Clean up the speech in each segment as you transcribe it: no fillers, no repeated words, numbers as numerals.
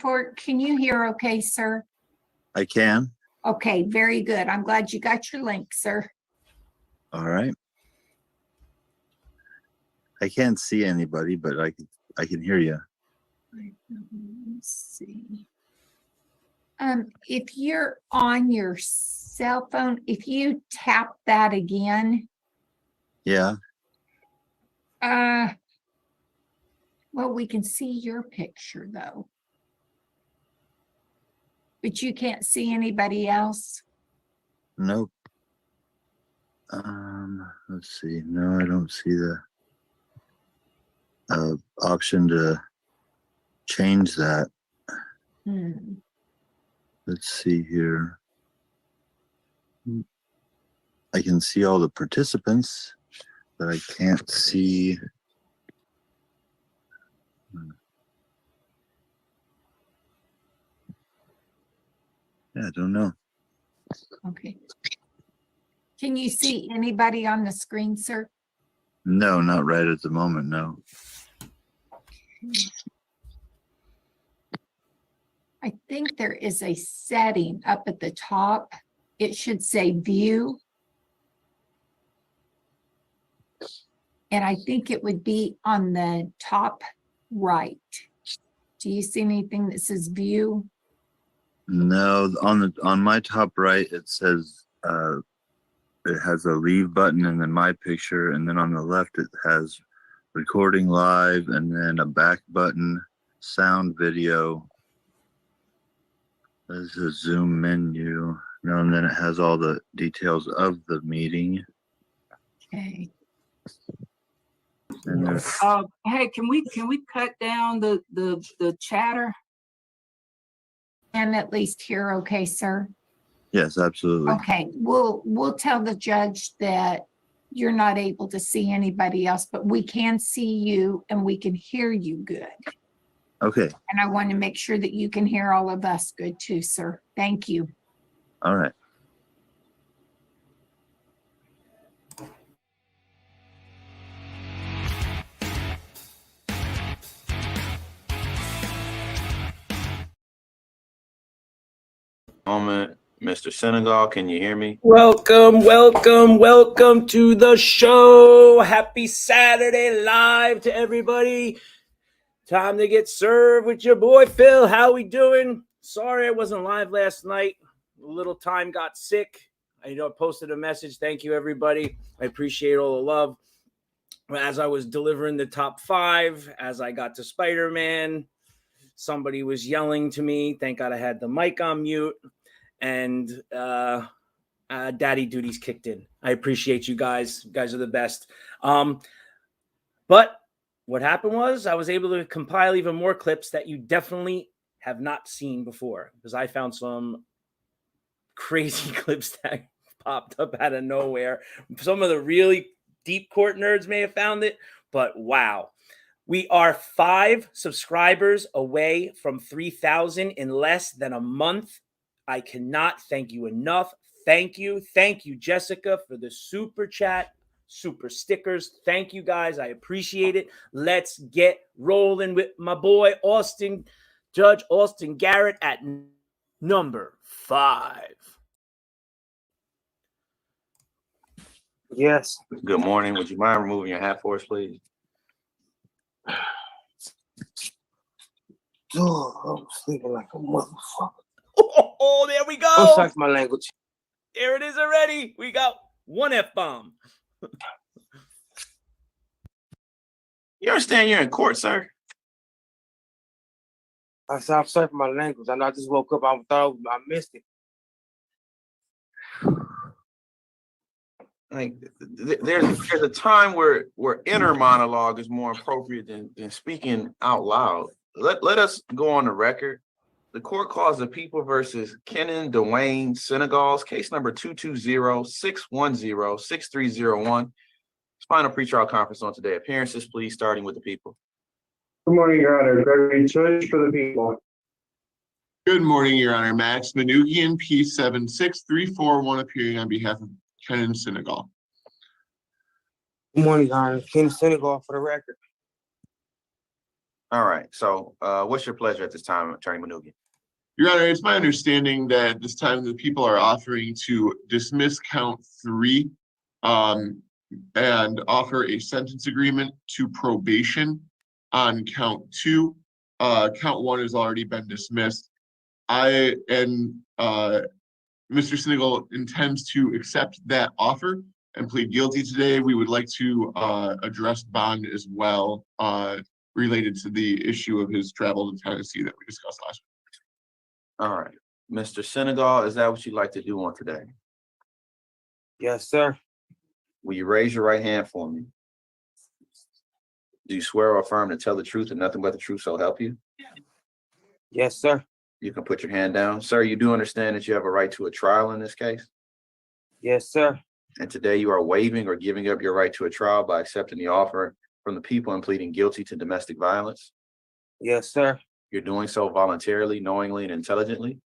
Fort, can you hear okay, sir? I can. Okay, very good. I'm glad you got your link, sir. All right. I can't see anybody, but I can hear you. Let's see. If you're on your cell phone, if you tap that again. Yeah. Well, we can see your picture though. But you can't see anybody else? Nope. Let's see. No, I don't see the option to change that. Let's see here. I can see all the participants, but I can't see. Yeah, I don't know. Okay. Can you see anybody on the screen, sir? No, not right at the moment, no. I think there is a setting up at the top. It should say view. And I think it would be on the top right. Do you see anything that says view? No, on my top right it says it has a leave button and then my picture, and then on the left it has recording live and then a back button, sound, video. There's a Zoom menu. And then it has all the details of the meeting. Okay. And there's Hey, can we cut down the chatter? And at least hear okay, sir? yes, absolutely. Okay, we'll tell the judge that you're not able to see anybody else, but we can see you and we can hear you good. Okay. And I want to make sure that you can hear all of us good too, sir. Thank you. All right. Moment, Mr. Senegal, can you hear me? Welcome to the show. Happy Saturday live to everybody. Time to get served with your boy Phil. How we doing? Sorry I wasn't live last night. A little time got sick. I posted a message. Thank you, everybody. I appreciate all the love. As I was delivering the top 5, as I got to Spider-Man, somebody was yelling to me. Thank God I had the mic on mute. And daddy duties kicked in. I appreciate you guys. You guys are the best. But what happened was I was able to compile even more clips that you definitely have not seen before, because I found some crazy clips that popped up out of nowhere. Some of the really deep court nerds may have found it, but wow. We are 5 subscribers away from 3,000 in less than a month. I cannot thank you enough. Thank you, Jessica, for the super chat, super stickers. Thank you, guys. I appreciate it. Let's get rolling with my boy, Judge Austin Garrett at number 5. Yes. Good morning. Would you mind removing your hat for us, please? Oh, I'm sleeping like a motherfucker. Oh, there we go. I'm sorry for my language. There it is already. We got one F-bomb. You understand you're in court, sir? I said I'm sorry for my language. I know I just woke up. I thought I missed it. Like, there's a time where inner monologue is more appropriate than speaking out loud. Let us go on the record. The court calls the People versus Kenan Dwayne Senegals, case number 220-610-6301. Final pretrial conference on today. Appearances, please, starting with the People. Good morning, Your Honor. Gregory Judge for the People. Good morning, Your Honor. Max Manoogian, P76341, appearing on behalf of Kenan Senegal. Good morning, Your Honor. Kenan Senegal for the record. All right, so what's your pleasure at this time, Attorney Manoogian? Your Honor, it's my understanding that this time the people are offering to dismiss count 3 and offer a sentence agreement to probation on count 2. Count 1 has already been dismissed. Mr. Sinegal intends to accept that offer and plead guilty today. We would like to address bond as well related to the issue of his travel to Tennessee that we discussed last week. All right, Mr. Senegal, is that what you'd like to do on today? Yes, sir. Will you raise your right hand for me? Do you swear or affirm to tell the truth and nothing but the truth, so help you? Yes, sir. You can put your hand down. Sir, you do understand that you have a right to a trial in this case? Yes, sir. And today you are waiving or giving up your right to a trial by accepting the offer from the people and pleading guilty to domestic violence? Yes, sir. You're doing so voluntarily, knowingly, and intelligently?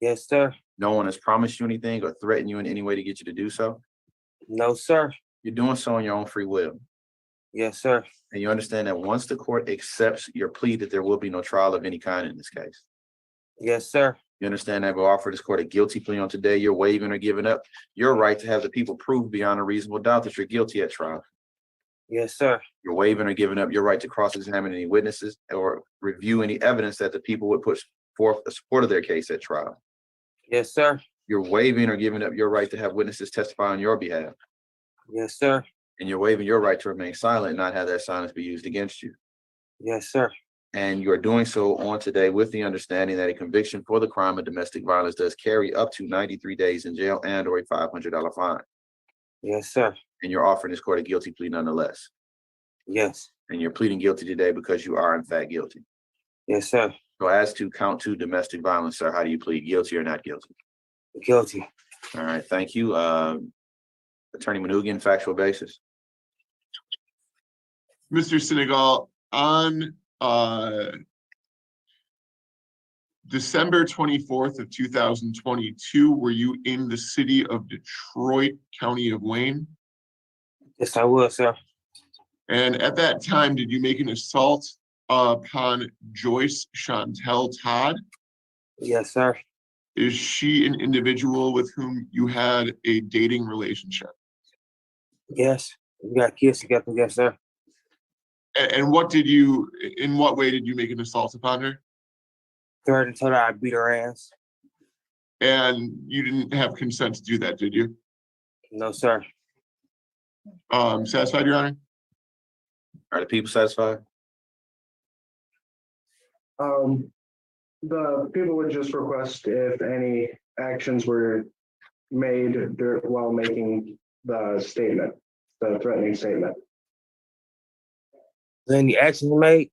Yes, sir. No one has promised you anything or threatened you in any way to get you to do so? No, sir. You're doing so on your own free will. Yes, sir. And you understand that once the court accepts your plea, that there will be no trial of any kind in this case? Yes, sir. You understand that we'll offer this court a guilty plea on today. You're waiving or giving up your right to have the people prove beyond a reasonable doubt that you're guilty at trial. Yes, sir. You're waiving or giving up your right to cross-examine any witnesses or review any evidence that the people would put forth in support of their case at trial. Yes, sir. You're waiving or giving up your right to have witnesses testify on your behalf. Yes, sir. And you're waiving your right to remain silent and not have that silence be used against you. Yes, sir. And you are doing so on today with the understanding that a conviction for the crime of domestic violence does carry up to 93 days in jail and or a $500 fine. Yes, sir. And you're offering this court a guilty plea nonetheless. Yes. And you're pleading guilty today because you are in fact guilty. Yes, sir. So as to count 2 domestic violence, sir, how do you plead, guilty or not guilty? Guilty. All right, thank you. Attorney Manoogian, factual basis. Mr. Sinegal, on December 24th of 2022, were you in the city of Detroit, County of Wayne? Yes, I will, sir. And at that time, did you make an assault upon Joyce Chantel Todd? Yes, sir. Is she an individual with whom you had a dating relationship? Yes. We got kids together. Yes, sir. And in what way did you make an assault upon her? Third and told her I beat her ass. And you didn't have consent to do that, did you? No, sir. Satisfied, Your Honor? Are the people satisfied? The people would just request if any actions were made while making the statement, the threatening statement. Any actions made?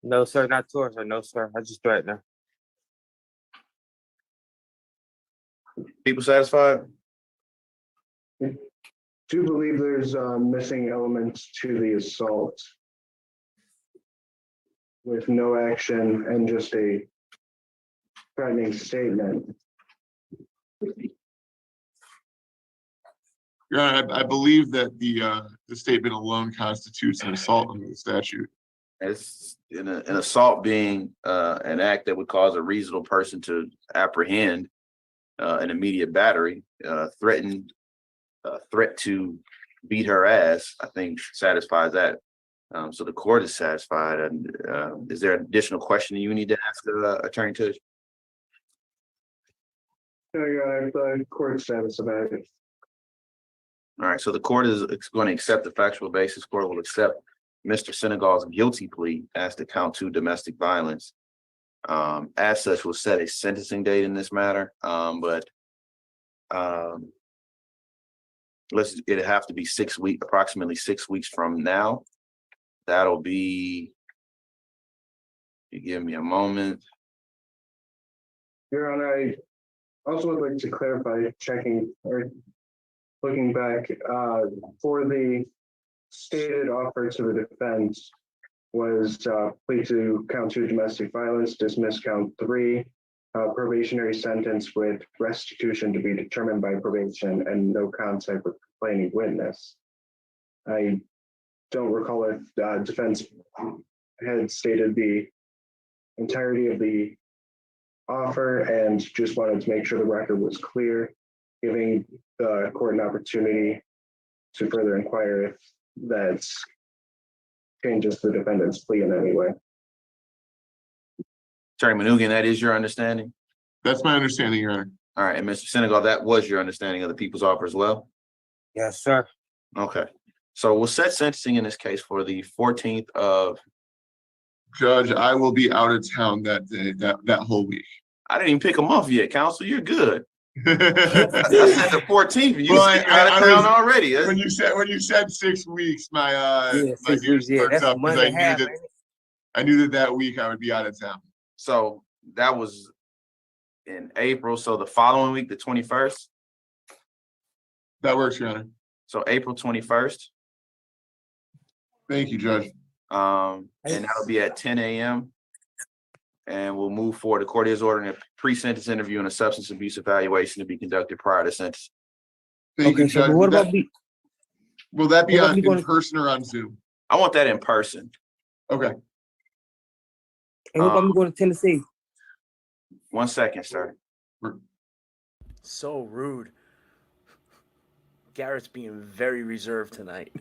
No, sir. Not towards her. No, sir. I just threatened her. People satisfied? Do believe there's missing elements to the assault with no action and just a threatening statement. Your Honor, I believe that the statement alone constitutes an assault under the statute. It's an assault being an act that would cause a reasonable person to apprehend an immediate battery, threat to beat her ass, I think satisfies that. So the court is satisfied. And is there an additional question you need to ask the Attorney Tush? No, Your Honor, the court status about it. All right, so the court is going to accept the factual basis. Court will accept Mr. Senegal's guilty plea as to count 2 domestic violence. As such, we'll set a sentencing date in this matter, but it'll have to be approximately 6 weeks from now. That'll be, you give me a moment. Your Honor, I also would like to clarify, checking or looking back, for the stated offer to the defense was plea to count 2 domestic violence, dismiss count 3, probationary sentence with restitution to be determined by probation and no contact with complaining witness. I don't recall if defense had stated the entirety of the offer and just wanted to make sure the record was clear, giving the court an opportunity to further inquire if that changes the defendant's plea in any way. Attorney Manugian, that is your understanding? That's my understanding, Your Honor. All right, and Mr. Senegal, that was your understanding of the people's offer as well? Yes, sir. Okay, so we'll set sentencing in this case for the 14th of, Judge, I will be out of town that day, that whole week. I didn't even pick a month yet, counsel, you're good. When I said the 14th, you Well, said you're out of I town was- already. you said 6 weeks, my Yeah, my 6 gears weeks, yeah, perked that's up a 'cause month and a half. I knew that week I would be out of town. So that was in April, so the following week, the 21st, That works, Your Honor. so April 21st. Thank you, Judge. And that'll be at 10 a.m. And we'll move forward. The court is ordering a pre-sentence interview and a substance abuse evaluation to be conducted prior to sentence. Thank you, Okay, so Judge. what about me? Will that be what about on me in going- person or on Zoom? I want that in person. Okay. And what about me going to Tennessee? 1 second, sir. So rude. Garrett's being very reserved tonight.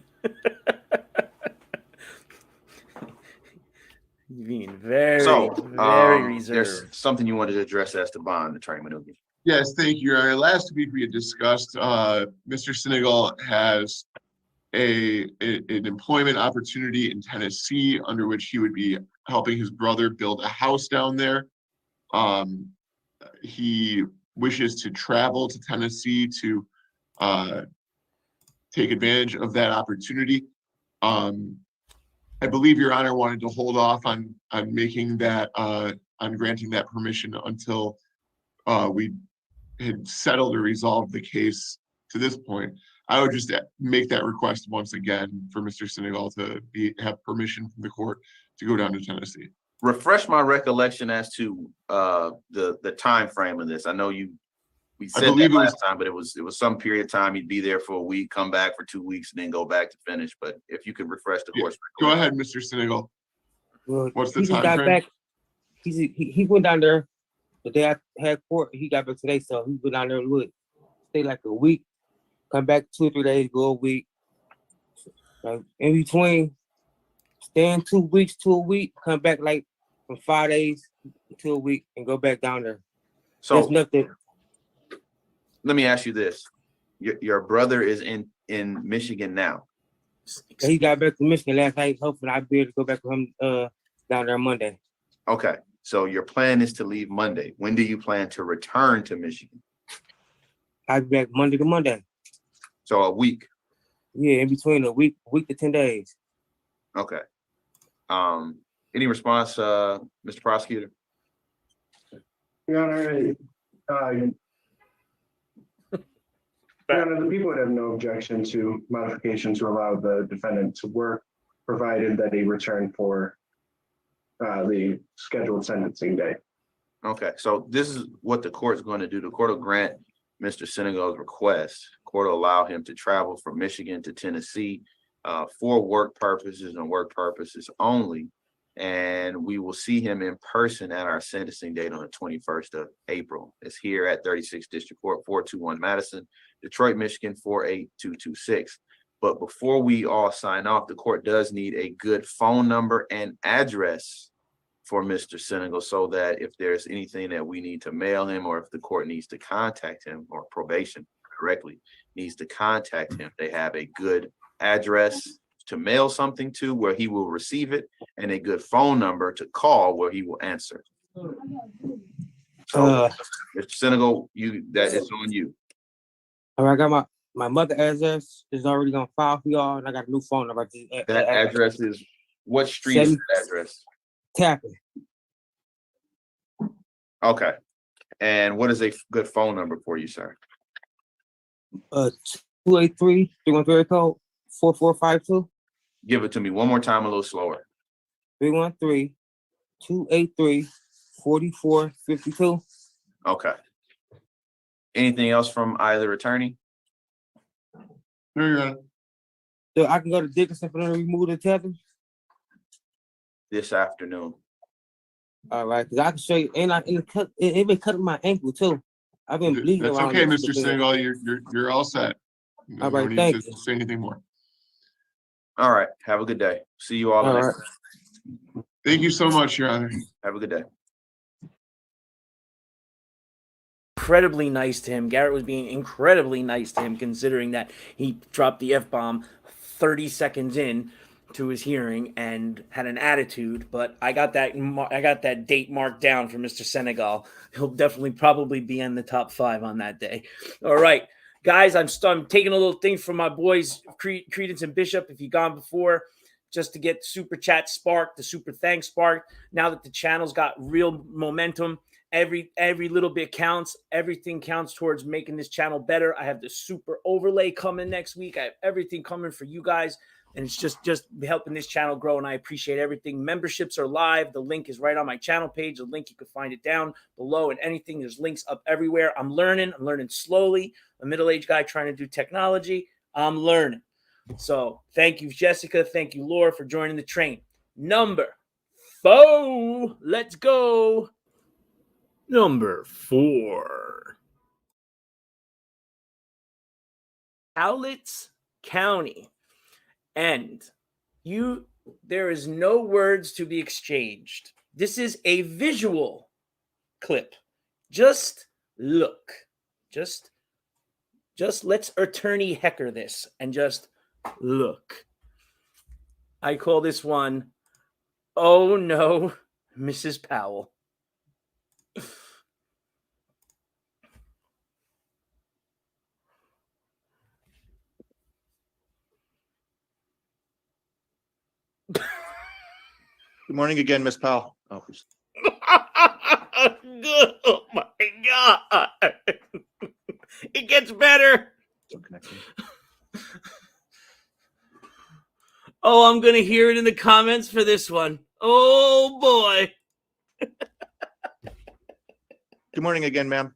He's being very, So, very there's reserved. something you wanted to address as to bond, Attorney Manugian. Yes, thank you, Your Honor. Last week we had discussed, Mr. Senegal has an employment opportunity in Tennessee under which he would be helping his brother build a house down there. He wishes to travel to Tennessee to take advantage of that opportunity. I believe Your Honor wanted to hold off on making that, on granting that permission until we had settled or resolved the case to this point. I would just make that request once again for Mr. Senegal to have permission from the court to go down to Tennessee. Refresh my recollection as to the time frame of this. I know we said believe that it was- last time, but it was some period of time. He'd be there for a week, come back for 2 weeks, and then go back to finish. But if you could refresh the course. Go ahead, Mr. Senegal. Well, What's the he just time got frame? back. He went down there the day I had court. He got back today, so he went down there and would stay like a week, come back 2 or 3 days, go a week. Like in between, staying 2 weeks to a week, come back like from 5 days to a week, and go back down there. There's So nothing. let me ask you this. Your brother is in Michigan now. He got back to Michigan last night. Hopefully, I'll be able to go back with him down there Monday. Okay, so your plan is to leave Monday. When do you plan to return to Michigan? I'll be back Monday to Monday. So a week. Yeah, in between a week to 10 days. Okay. Any response, Mr. Prosecutor? Your Honor, Your Honor, the people would have no objection to modification to allow the defendant to work, provided that he return for the scheduled sentencing day. Okay, so this is what the court's going to do. The court will grant Mr. Senegal's request. Court will allow him to travel from Michigan to Tennessee for work purposes and work purposes only. And we will see him in person at our sentencing date on the 21st of April. It's here at 36th District Court, 421 Madison, Detroit, Michigan, 48226. But before we all sign off, the court does need a good phone number and address for Mr. Senegal, so that if there's anything that we need to mail him, or if the court needs to contact him, or probation correctly needs to contact him, they have a good address to mail something to where he will receive it, and a good phone number to call where he will answer. So, Mr. Senegal, that is on you. All right, I got my mother address is already on file for y'all, and I got a new phone number. That address is, what street is that address? Tapping. Okay. And what is a good phone number for you, sir? 283-313 code 4452. Give it to me one more time, a little slower. 313-283-4452. Okay. Anything else from either attorney? No, Your Honor. So I can go to Dickinson for them to remove the tether. this afternoon. All right, cause I can show you, and it been cutting my ankle too. I've been bleeding That's around. okay, this Mr. bit. Singal, you're all set. No All right, need thank to you. say anything more. All right, have a good day. See you all All next. right. Thank you so much, Your Honor. Have a good day. Incredibly nice to him. Garrett was being incredibly nice to him, considering that he dropped the F-bomb 30 seconds in to his hearing and had an attitude. But I got that date marked down for Mr. Senegal. He'll definitely probably be in the top 5 on that day. All right, guys, I'm taking a little thing from my boys, Credence and Bishop. If you've gone before, just to get super chat sparked, the super thanks sparked. Now that the channel's got real momentum, every little bit counts. Everything counts towards making this channel better. I have the super overlay coming next week. I have everything coming for you guys, and it's just helping this channel grow, and I appreciate everything. Memberships are live. The link is right on my channel page. The link, you can find it down below, and anything, there's links up everywhere. I'm learning slowly. A middle-aged guy trying to do technology. I'm learning. So thank you, Jessica. Thank you, Laura, for joining the train. Number 4. Let's go. Number 4. Cowlitz County. And there is no words to be exchanged. This is a visual clip. Just look. Just let's attorney Hecker this and just look. I call this one, oh no, Mrs. Powell. Good morning again, Miss Powell. Oh, Oh my God. It gets better. still connecting. Oh, I'm going to hear it in the comments for this one. Oh boy. Good morning again, ma'am.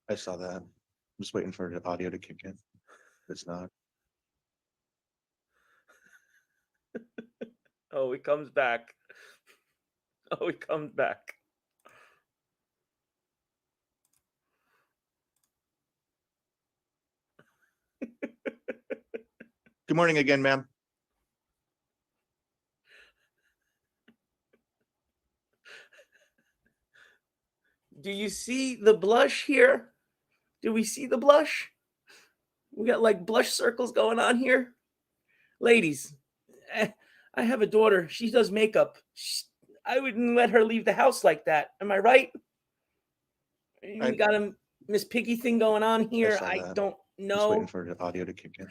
I saw that. I'm just waiting for the audio to kick in. It's not. Oh, it comes back. Oh, it comes back. Good morning again, ma'am. Do you see the blush here? Do we see the blush? We got like blush circles going on here. Ladies, I have a daughter. She does makeup. I wouldn't let her leave the house like that. Am I right? We got a Miss Piggy thing going on here. saw I that. don't Just know. waiting for the audio to kick in.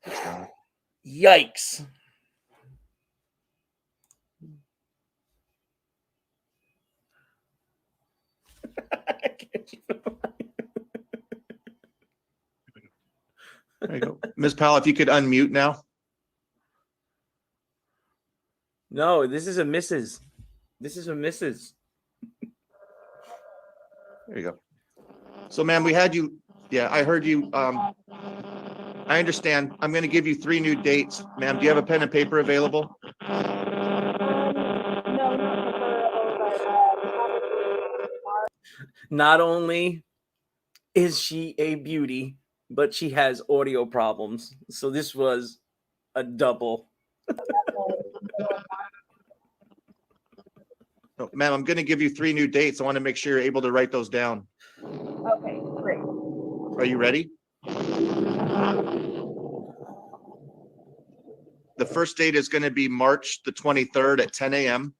It's not. Yikes. There you go. Miss Powell, if you could unmute now. No, this is a Mrs. This is a Mrs. There you go. So, ma'am, we had you. Yeah, I heard you. I understand. I'm going to give you 3 new dates. Ma'am, do you have a pen and paper available? Not only is she a beauty, but she has audio problems. So this was a double. No, ma'am, I'm going to give you 3 new dates. I want to make sure you're able to write those down. Okay, great. Are you ready? The first date is going to be March the 23rd at 10 a.m.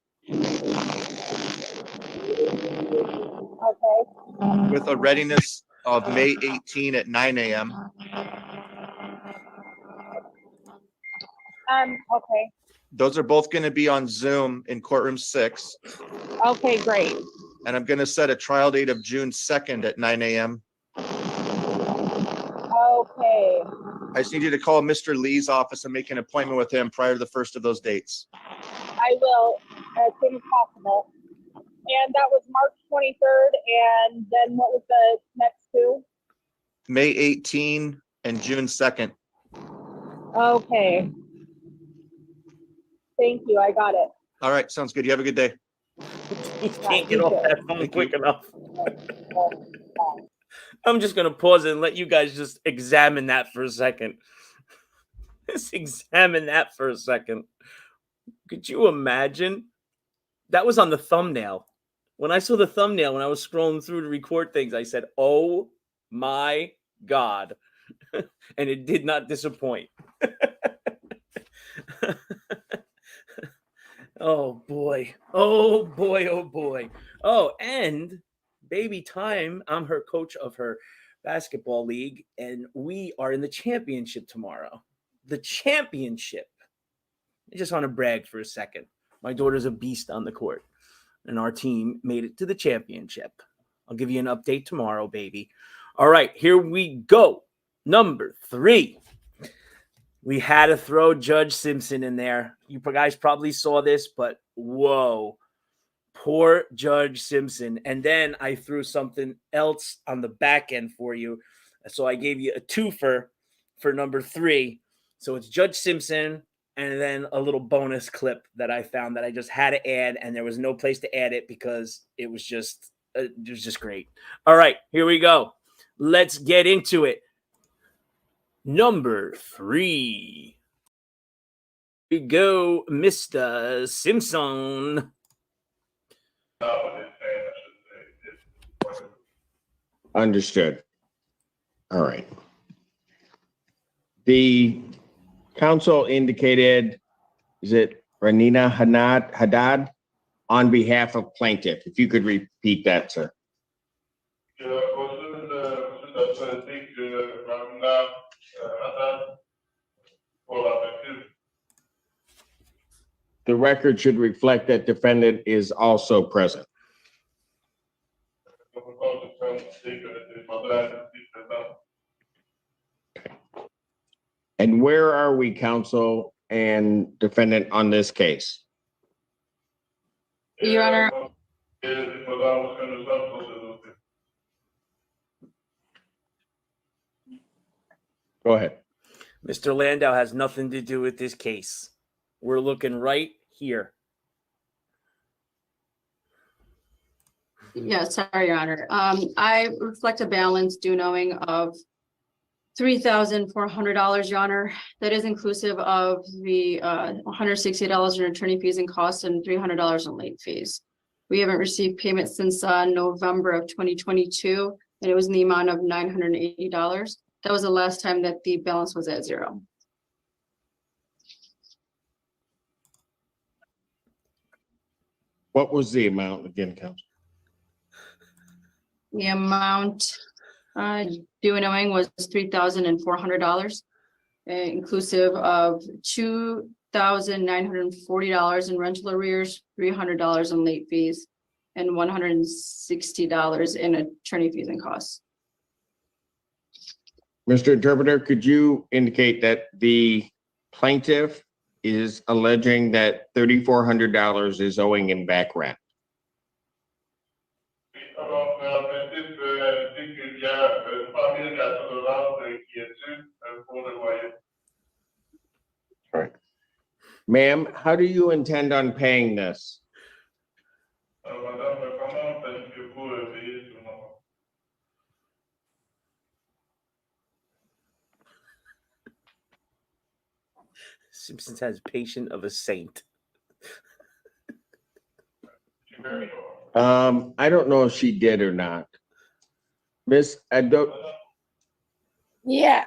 Okay. with a readiness of May 18 at 9 a.m. Okay. Those are both going to be on Zoom in courtroom 6. Okay, great. and I'm going to set a trial date of June 2nd at 9 a.m. Okay. I just need you to call Mr. Lee's office and make an appointment with him prior to the first of those dates. I will as soon as possible. And that was March 23rd. And then what was the next two? May 18 and June 2nd. Okay. Thank you. I got it. All right, sounds good. You have a good day. You can't get off that phone Thank quick you. enough. I'm just gonna pause it and let you guys just examine that for a second. Just examine that for a second. Could you imagine? That was on the thumbnail. When I saw the thumbnail, when I was scrolling through to record things, I said, "Oh my God." And it did not disappoint. Oh boy. Oh boy. Oh boy. Oh, and baby time. I'm her coach of her basketball league, and we are in the championship tomorrow. The championship. I just want to brag for a second. My daughter's a beast on the court, and our team made it to the championship. I'll give you an update tomorrow, baby. All right, here we go. Number 3. We had to throw Judge Simpson in there. You guys probably saw this, but whoa. Poor Judge Simpson. And then I threw something else on the back end for you. So I gave you a twofer for number 3. So it's Judge Simpson and then a little bonus clip that I found that I just had to add, and there was no place to add it because it was just great. All right, here we go. Let's get into it. Number 3. Here we go, Mr. Simpson. Understood. All right. The council indicated, is it Ranina Haddad on behalf of plaintiff? If you could repeat that, sir. The record should reflect that defendant is also present. And where are we, counsel and defendant, on this case? Your Honor. Go ahead. Mr. Landau has nothing to do with this case. We're looking right here. Yes, sorry, Your Honor. I reflect a balance due knowing of $3,400, Your Honor. That is inclusive of the $160 in attorney fees and costs and $300 in late fees. We haven't received payment since November of 2022, and it was in the amount of $980. That was the last time that the balance was at 0. What was the amount again, counsel? The amount due knowing was $3,400, inclusive of $2,940 in rental arrears, $300 in late fees, and $160 in attorney fees and costs. Mr. Interpreter, could you indicate that the plaintiff is alleging that $3,400 is owing him back rent? Right. Ma'am, how do you intend on paying this? Simpson has patient of a saint. I don't know if she did or not. Miss, I don't. Yeah.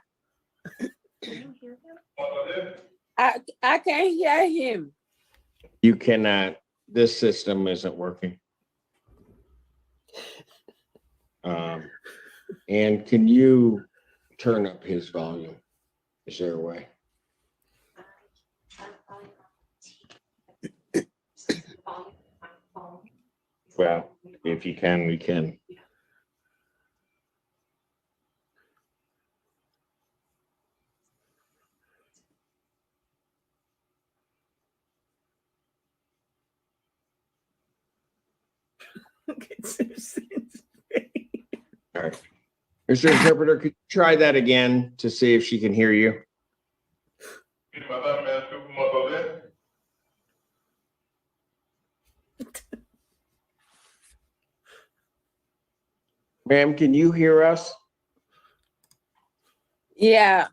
I can't hear him. You cannot. This system isn't working. And can you turn up his volume? Is there a way? Well, If you can, we can. Look at Simpson's face. All right. Mr. Interpreter, could you try that again to see if she can hear you? Ma'am, can you hear us? Yeah.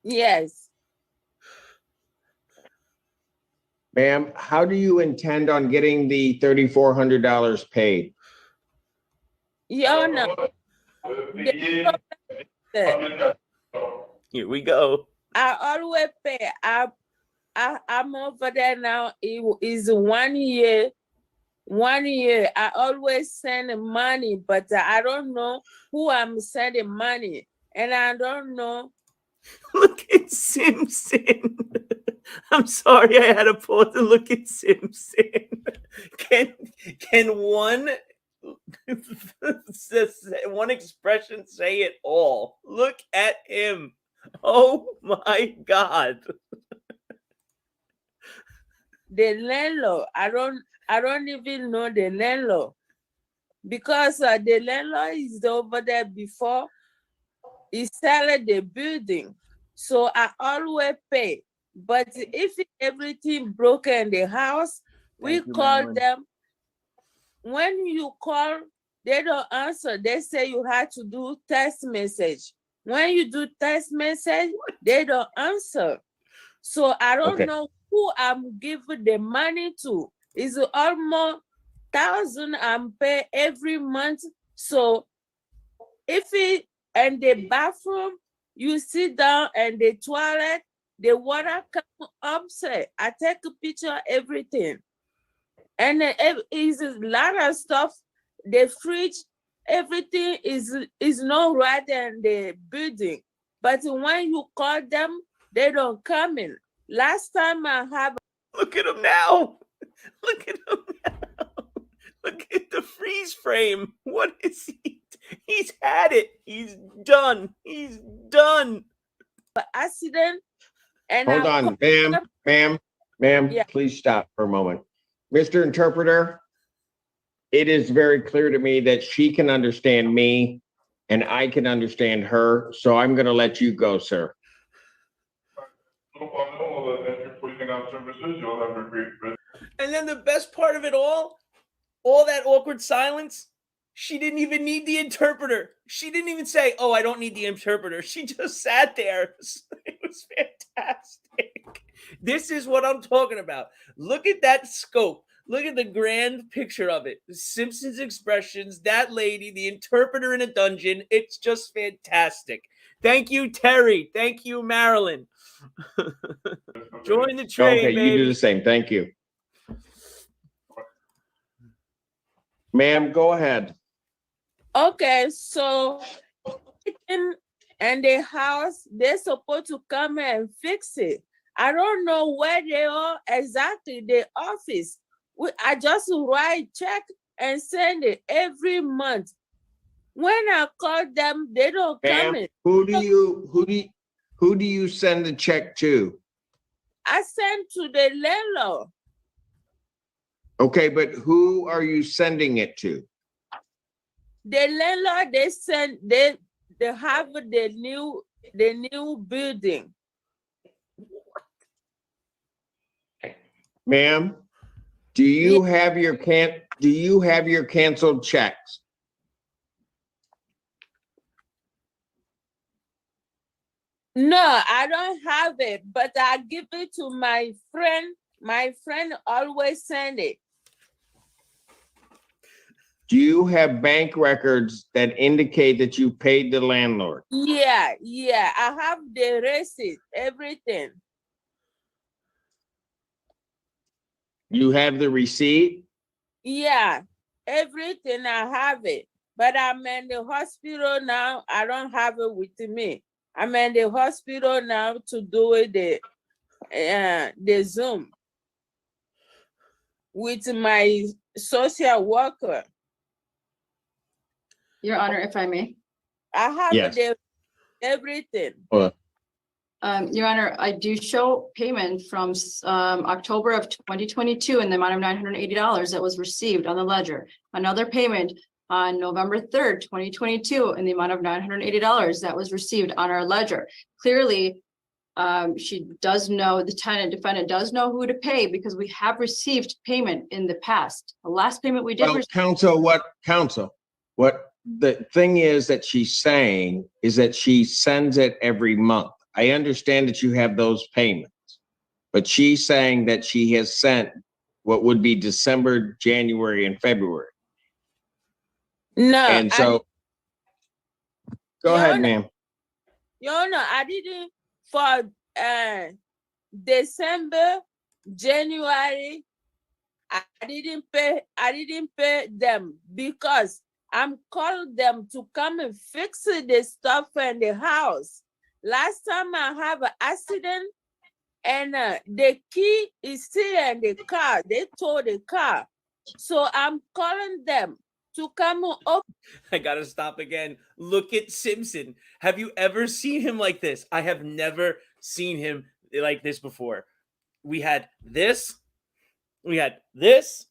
Yes. Ma'am, how do you intend on getting the $3,400 paid? Your Honor, Here we go. I always pay. I'm over there now. It is 1 year. 1 year. I always send money, but I don't know who I'm sending money, and I don't know. Look at Simpson. I'm sorry, I had to pause to look at Simpson. Can one one expression say it all? Look at him. Oh my God. The landlord. I don't even know the landlord because the landlord is over there before he selling the building. So I always pay. But if everything broken in the house, we call them. When you call, they don't answer. They say you have to do text message. When you do text message, they don't answer. So I don't know who I'm giving the money to. It's almost 1,000 I'm pay every month. So if it and the bathroom, you sit down and the toilet, the water come upset. I take a picture of everything. And it is a lot of stuff. The fridge, everything is not right in the building. But when you call them, they don't come in. Last time I have. Look at him now. Look at him now. Look at the freeze frame. What is he? He's had it. He's done. He's done. Accident. And Hold on, ma'am, Yeah. please stop for a moment. Mr. Interpreter, it is very clear to me that she can understand me and I can understand her. So I'm going to let you go, sir. And then the best part of it all that awkward silence, she didn't even need the interpreter. She didn't even say, oh, I don't need the interpreter. She just sat there. It was fantastic. This is what I'm talking about. Look at that scope. Look at the grand picture of it. The Simpsons expressions, that lady, the interpreter in a dungeon. It's just fantastic. Thank you, Terry. Thank you, Marilyn. Join the train, Okay, baby. you do the same. Thank you. Ma'am, go ahead. Okay, so and the house, they're supposed to come and fix it. I don't know where they are exactly, the office. I just write check and send it every month. When I call them, they don't come in. Who do you send the check to? I send to the landlord. Okay, but who are you sending it to? The landlord, they have the new building. Ma'am, do you have your canceled checks? No, I don't have it, but I give it to my friend. My friend always send it. Do you have bank records that indicate that you paid the landlord? Yeah, I have the receipt, everything. You have the receipt? Yeah, everything I have it. but I'm in the hospital now. I don't have it with me. I'm in the hospital now to do it the Zoom with my social worker. Your Honor, if I may. I have Yes. everything. Your Honor, I do show payment from October of 2022 in the amount of $980 that was received on the ledger. Another payment on November 3rd, 2022 in the amount of $980 that was received on our ledger. Clearly, she does know, the tenant defendant does know who to pay because we have received payment in the past. The last payment we did Well, receive. counsel, what the thing is that she's saying is that she sends it every month. I understand that you have those payments, but she's saying that she has sent what would be December, January, and February. No, And so, go Your ahead, Honor, ma'am. Your Honor, I didn't for December, January. I didn't pay them because I'm calling them to come and fix the stuff in the house. Last time I have an accident and the key is still in the car. They towed the car. So I'm calling them to come up. I gotta stop again. Look at Simpson. Have you ever seen him like this? I have never seen him like this before. We had this. We had this.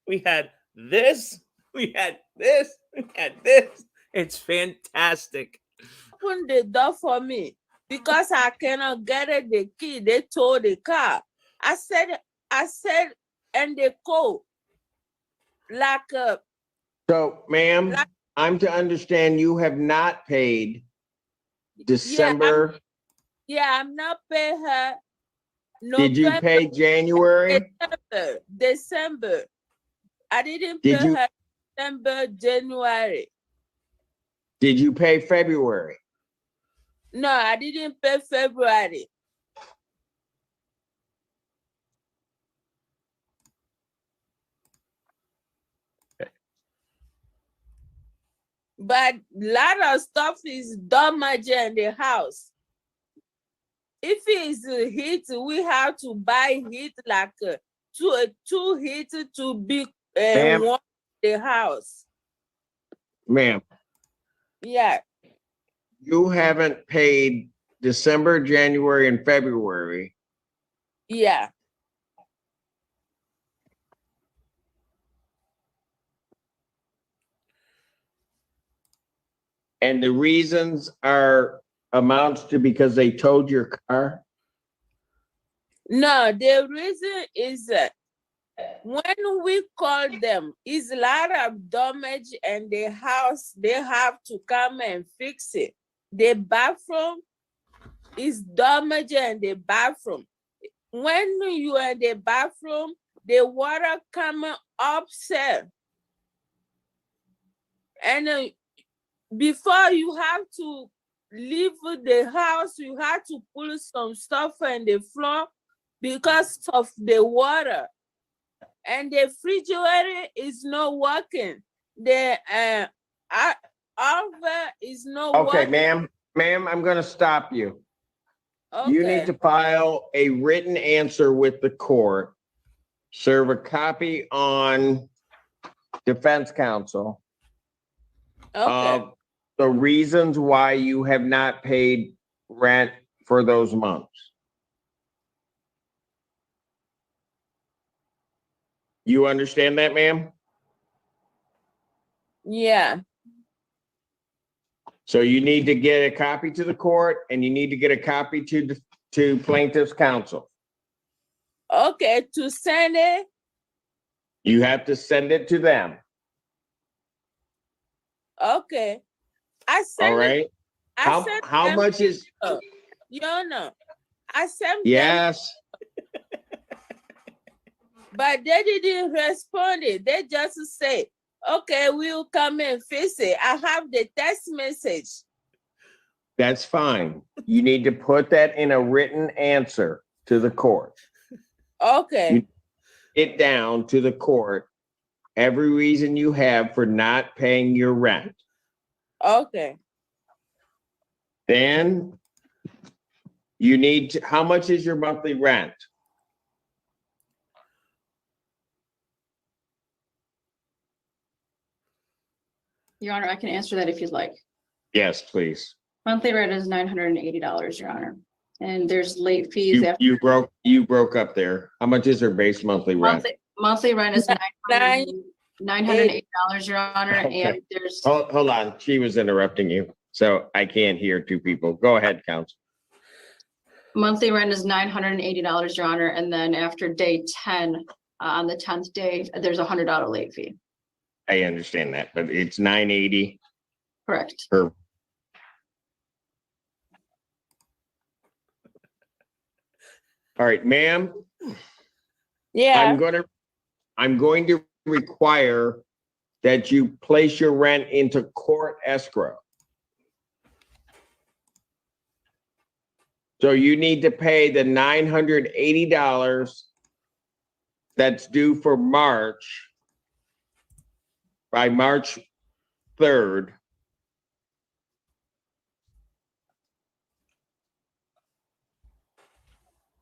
We had this. We had this. We had this. It's fantastic. Open the door for me because I cannot get it, the key. They towed the car. I said, and the code, like So, ma'am, I'm to understand you have not paid December. I'm not paying her. Did you pay January? December. I didn't pay her December, January. Did you pay February? No, I didn't pay February. But a lot of stuff is damaged in the house. If it's heat, we have to buy heat like two heat to be warm the house. Ma'am, Yeah. you haven't paid December, January, and February. Yeah. And the reasons are amounts to because they towed your car? No, the reason is when we call them, is a lot of damage in the house. They have to come and fix it. The bathroom is damaged in the bathroom. When you are in the bathroom, the water coming upstairs. And before you have to leave the house, you have to put some stuff on the floor because of the water. And the refrigerator is not working. The oven is not Okay, working. ma'am, I'm gonna stop you. Okay. You need to file a written answer with the court, serve a copy on defense counsel of the reasons why you have not paid rent for those months. You understand that, ma'am? Yeah. So you need to get a copy to the court and you need to get a copy to plaintiff's counsel. Okay, to send it. You have to send it to them. Okay. I sent All right. How them much is? You know, I sent them, Yes. but they didn't respond. They just say, okay, we'll come and fix it. I have the text message. That's fine. You need to put that in a written answer to the court. Okay. It down to the court every reason you have for not paying your rent. Okay. Then you need to, how much is your monthly rent? Your Honor, I can answer that if you'd like. Yes, please. Monthly rent is $980, Your Honor. And there's late fees after. You broke up there. How much is her base monthly rent? Monthly rent is $980, Your Honor, Okay. and there's. Hold on. She was interrupting you, so I can't hear two people. Go ahead, counsel. Monthly rent is $980, Your Honor, and then after day 10, on the 10th day, there's a $100 late fee. I understand that, but it's 980 Correct. per. All right, ma'am, Yeah. I'm going to require that you place your rent into court escrow. So you need to pay the $980 that's due for March by March 3rd.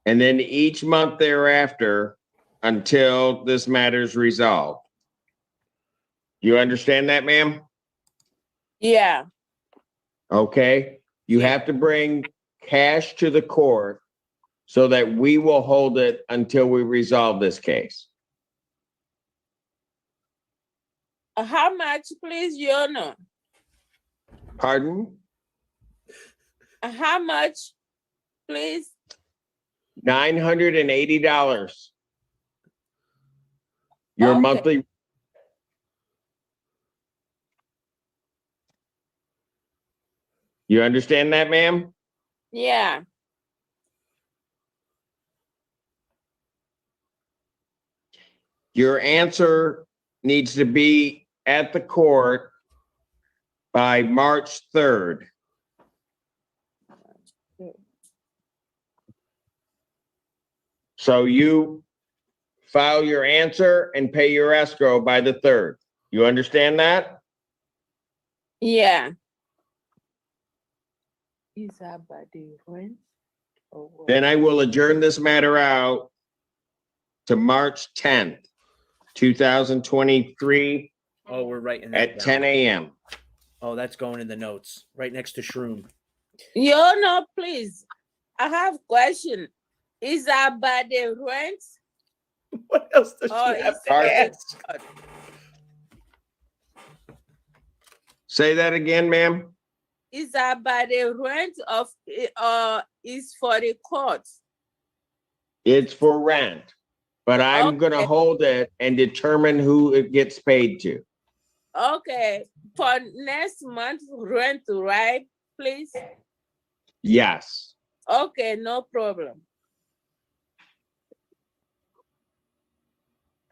And then each month thereafter until this matter is resolved. You understand that, ma'am? Yeah. Okay, you have to bring cash to the court so that we will hold it until we resolve this case. How much, please, Your Honor? Pardon? How much, please? $980. Your Okay. monthly. You understand that, ma'am? Yeah. Your answer needs to be at the court by March 3rd. So you file your answer and pay your escrow by the 3rd. You understand that? Yeah. Is that by the rent? Or what? Then I will adjourn this matter out to March 10th, 2023 Oh, we're writing that at down. 10 a.m. Oh, that's going in the notes, right next to Shroom. Your Honor, please. I have question. Is that by the rent? What else does Or she have is to ask? Say that again, ma'am. Is that by the rent of is for the court? It's for rent, but I'm gonna Okay. hold it and determine who it gets paid to. Okay, for next month rent, right, please? Yes. Okay, no problem.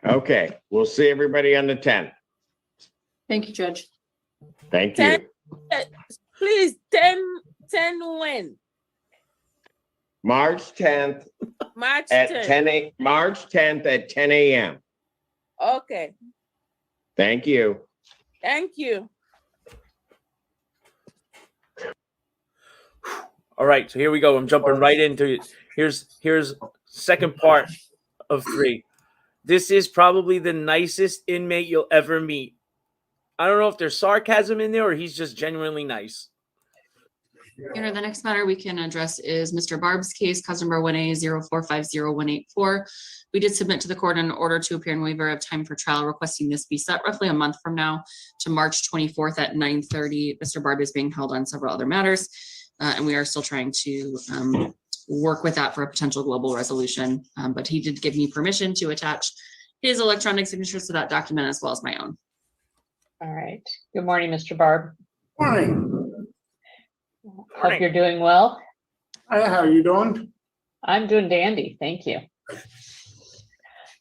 Okay, we'll see everybody on the 10th. Thank you, Judge. Thank you. Please, 10 when? March 10th March at 10. March 10th at 10 a.m. Okay, Thank you. thank you. All right, so here we go. I'm jumping right into it. Here's second part of 3. This is probably the nicest inmate you'll ever meet. I don't know if there's sarcasm in there or he's just genuinely nice. Your Honor, the next matter we can address is Mr. Barb's case, cause number 1A0450184. We did submit to the court an order to appear in waiver of time for trial, requesting this be set roughly a month from now to March 24th at 9:30. Mr. Barb is being held on several other matters, and we are still trying to work with that for a potential global resolution. But he did give me permission to attach his electronic signatures to that document as well as my own. All right. Good morning, Mr. Barb. Morning. Hope you're doing well. Hi, how are you doing? I'm doing dandy. Thank you.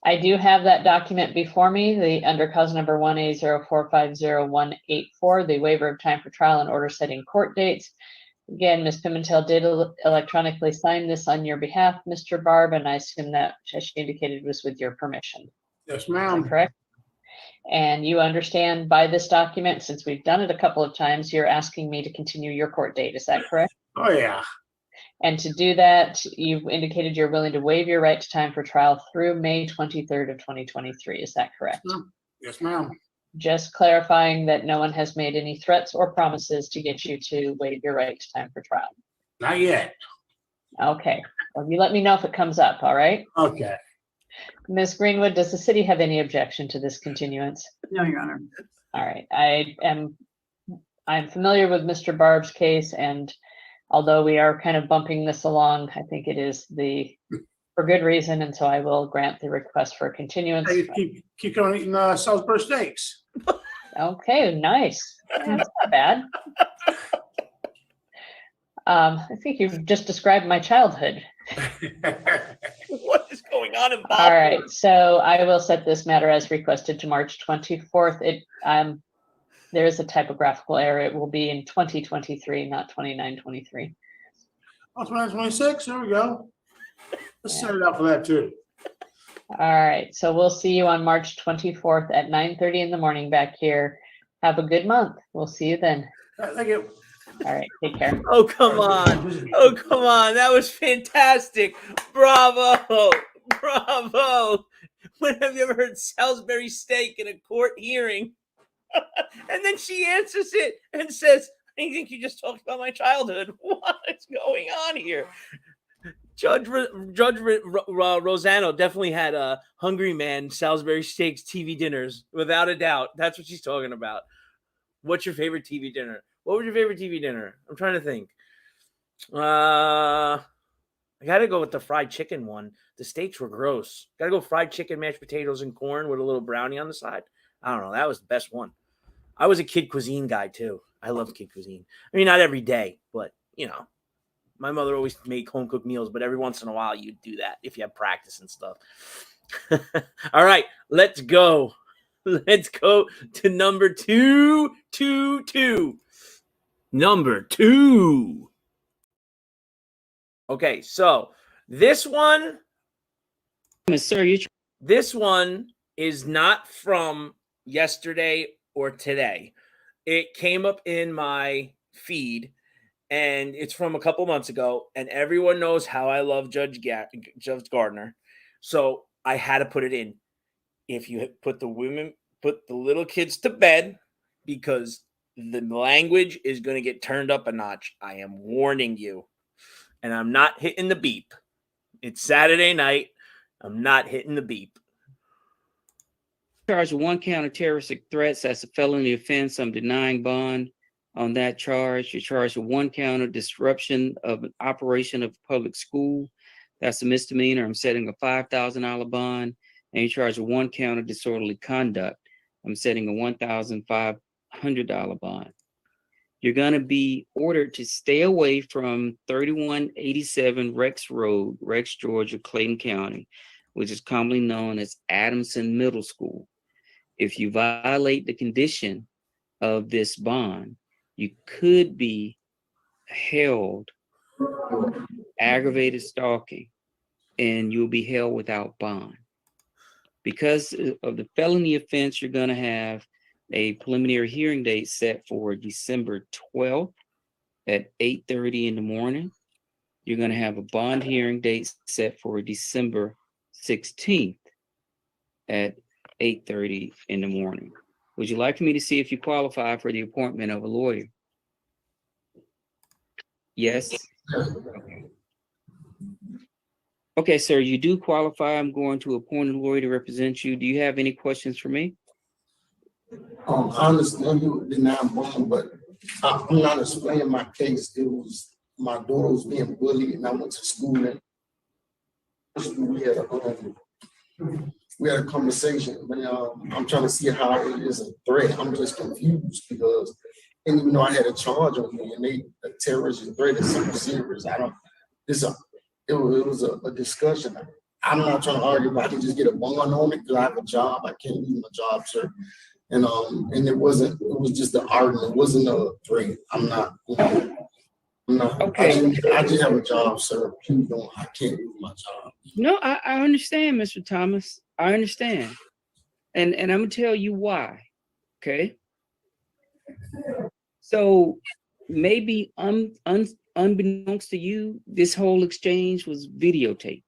I do have that document before me, the under cause number 1A0450184, the waiver of time for trial and order setting court dates. Again, Ms. Pimentel did electronically sign this on your behalf, Mr. Barb, and I assume that, as she indicated, was with your permission. Yes, Is ma'am. that correct? And you understand by this document, since we've done it a couple of times, you're asking me to continue your court date. Is that correct? Oh, yeah. And to do that, you've indicated you're willing to waive your right to time for trial through May 23rd of 2023. Is that correct? Yes, ma'am. Just clarifying that no one has made any threats or promises to get you to waive your right to time for trial. Not yet. Okay. Well, you let me know if it comes up, all right? Okay. Ms. Greenwood, does the city have any objection to this continuance? No, Your Honor. All right. I'm familiar with Mr. Barb's case, and although we are kind of bumping this along, I think it is for good reason, and so I will grant the request for a continuance. Hey, keep on eating Salisbury steaks. Okay, nice. That's not bad. I think you've just described my childhood. What is going on in Bob? All right, so I will set this matter as requested to March 24th. There is a typographical error. It will be in 2023, not 29-23. Oh, 2026, there we go. Let's set it up for that too. All right, so we'll see you on March 24th at 9:30 in the morning back here. Have a good month. We'll see you then. Thank you. All right, take care. Oh, come on. Oh, come on. That was fantastic. Bravo. Bravo. When have you ever heard Salisbury steak in a court hearing? And then she answers it and says, I think you just talked about my childhood. What is going on here? Judge Rosano definitely had a Hungry Man Salisbury Steaks TV dinners, without a doubt. That's what she's talking about. What's your favorite TV dinner? What was your favorite TV dinner? I'm trying to think. I got to go with the fried chicken one. The steaks were gross. Got to go fried chicken, mashed potatoes, and corn with a little brownie on the side. I don't know. That was the best one. I was a Kid Cuisine guy, too. I love Kid Cuisine. I mean, not every day, but, you know. My mother always made home-cooked meals, but every once in a while you'd do that if you have practice and stuff. All right, let's go. Let's go to number 222. Number 2. Okay, so this one, this one is not from yesterday or today. It came up in my feed, and it's from a couple months ago, and everyone knows how I love Judge Gardner. So I had to put it in. If you put the little kids to bed, because the language is going to get turned up a notch. I am warning you. And I'm not hitting the beep. It's Saturday night. I'm not hitting the beep. Charged with 1 count of terroristic threats. That's a felony offense. I'm denying bond on that charge. You're charged with 1 count of disruption of an operation of a public school. That's a misdemeanor. I'm setting a $5,000 bond. And you're charged with 1 count of disorderly conduct. I'm setting a $1,500 bond. You're going to be ordered to stay away from 3187 Rex Road, Rex, Georgia, Clayton County, which is commonly known as Adamson Middle School. If you violate the condition of this bond, you could be held for aggravated stalking, and you'll be held without bond. Because of the felony offense, you're going to have a preliminary hearing date set for December 12th at 8:30 in the morning. You're going to have a bond hearing date set for December 16th at 8:30 in the morning. Would you like for me to see if you qualify for the appointment of a lawyer? Yes. Okay, sir, you do qualify. I'm going to appoint a lawyer to represent you. Do you have any questions for me? I understand you denying bond, but I'm not explaining my case. It was my daughter was being bullied, and I went to school, and we had a conversation. But I'm trying to see how it is a threat. I'm just confused because, and even though I had a charge on me, and a terrorism threat is something serious. It was a discussion. I'm not trying to argue, but I can just get a bond on it because I have a job. I can't leave my job, sir. And it was just an argument. It wasn't a threat. I'm not. Okay. I just have a job, sir. Please don't. I can't lose my job. No, I understand, Mr. Thomas. I understand. And I'm gonna tell you why. Okay. So maybe unbeknownst to you, this whole exchange was videotaped.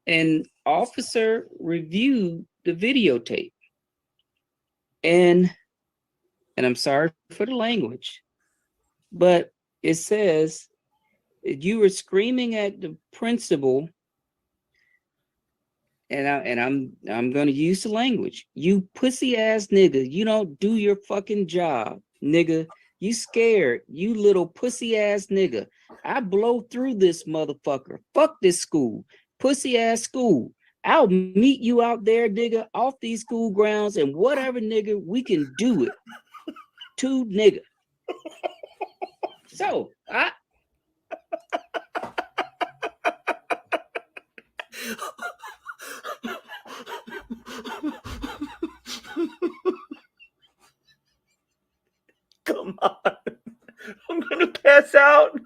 An officer reviewed the videotape. And I'm sorry for the language, but it says you were screaming at the principal, and I'm gonna use the language. You pussy ass nigga, you don't do your fucking job, nigga. You scared, you little pussy ass nigga. I blow through this motherfucker. Fuck this school, pussy ass school. I'll meet you out there, nigga, off these school grounds, and whatever, nigga, we can do it. To nigga. So Come on. I'm gonna pass out.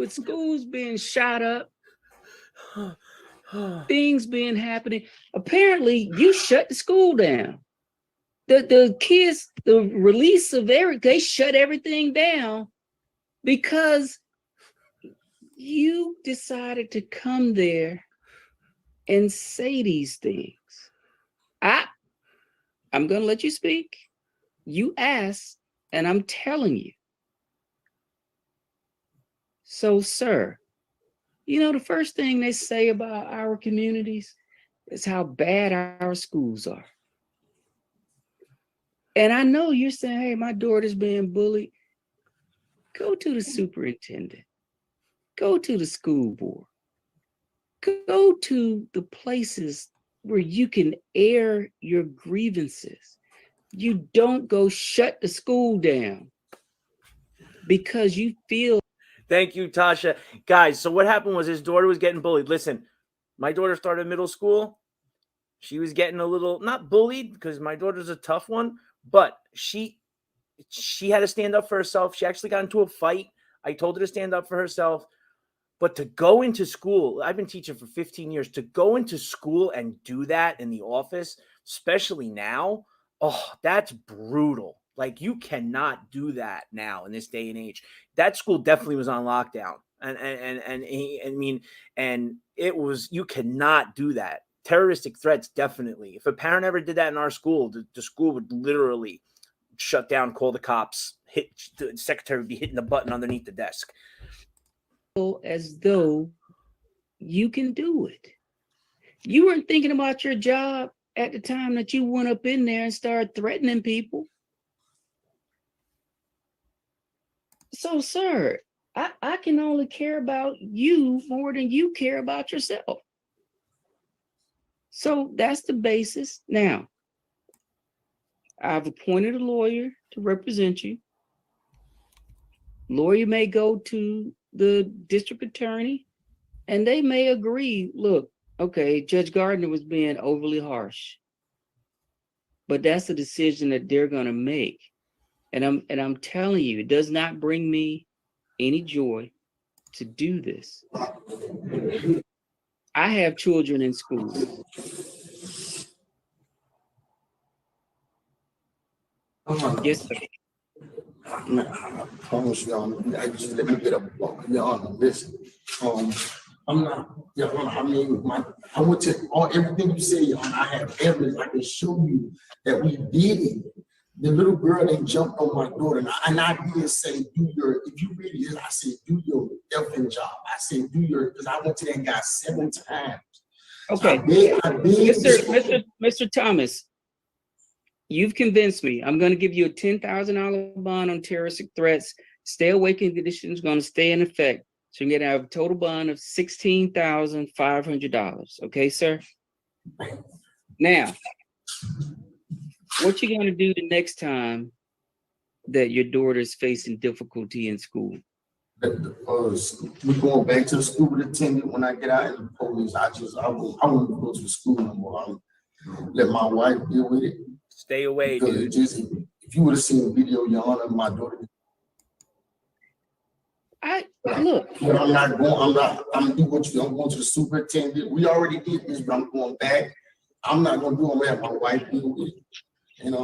with schools being shot up, things being happening, apparently you shut the school down. The kids, the release of they shut everything down because you decided to come there and say these things. I'm gonna let you speak. You asked, and I'm telling you. So, sir, you know, the first thing they say about our communities is how bad our schools are. And I know you're saying, hey, my daughter's being bullied. Go to the superintendent. Go to the school board. Go to the places where you can air your grievances. You don't go shut the school down because you feel. Thank you, Tasha. Guys, so what happened was his daughter was getting bullied. Listen, my daughter started middle school. She was getting a little, not bullied because my daughter's a tough one, but she had to stand up for herself. She actually got into a fight. I told her to stand up for herself. But to go into school, I've been teaching for 15 years, to go into school and do that in the office, especially now, oh, that's brutal. Like, you cannot do that now in this day and age. That school definitely was on lockdown. And it was, you cannot do that. Terroristic threats, definitely. If a parent ever did that in our school, the school would literally shut down, call the cops, the secretary would be hitting the button underneath the desk. As though you can do it. You weren't thinking about your job at the time that you went up in there and started threatening people. So, sir, I can only care about you more than you care about yourself. So that's the basis. Now, I've appointed a lawyer to represent you. Lawyer may go to the district attorney and they may agree, look, okay, Judge Gardner was being overly harsh, but that's a decision that they're going to make. And I'm telling you, it does not bring me any joy to do this. I have children in school. Yes, sir. I promise y'all, I just let me get up. Y'all listen. I'm not, y'all, I mean, I went to everything you say, y'all. I have evidence. I can show you that we did it. The little girl that jumped on my daughter, and I didn't say, if you read it, I said, do your effing job. I said, because I went to that guy 7 times. Okay. Mr. Thomas, you've convinced me. I'm going to give you a $10,000 bond on terroristic threats. Stay awakened condition is going to stay in effect. So you're going to have a total bond of $16,500. Okay, sir? Now, what you going to do the next time that your daughter is facing difficulty in school? We're going back to the superintendent when I get out of the police. I want to go to the school no more. Let my wife deal with it. Stay away, dude. If you would have seen the video, Your Honor, my daughter. look. But I'm doing what you, I'm going to the superintendent. We already did this, but I'm going back. I'm not gonna do it, man. My wife do it. And,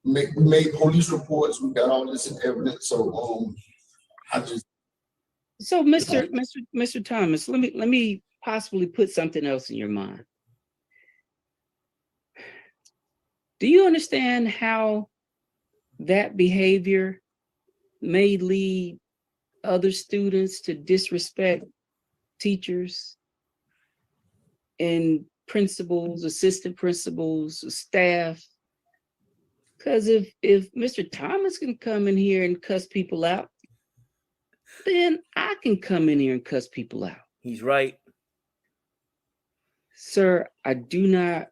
we made police reports. We got all this in evidence. So, So, Mr. Thomas, let me possibly put something else in your mind. Do you understand how that behavior may lead other students to disrespect teachers and principals, assistant principals, staff? Because if Mr. Thomas can come in here and cuss people out, then I can come in here and cuss people out. He's right. Sir, I do not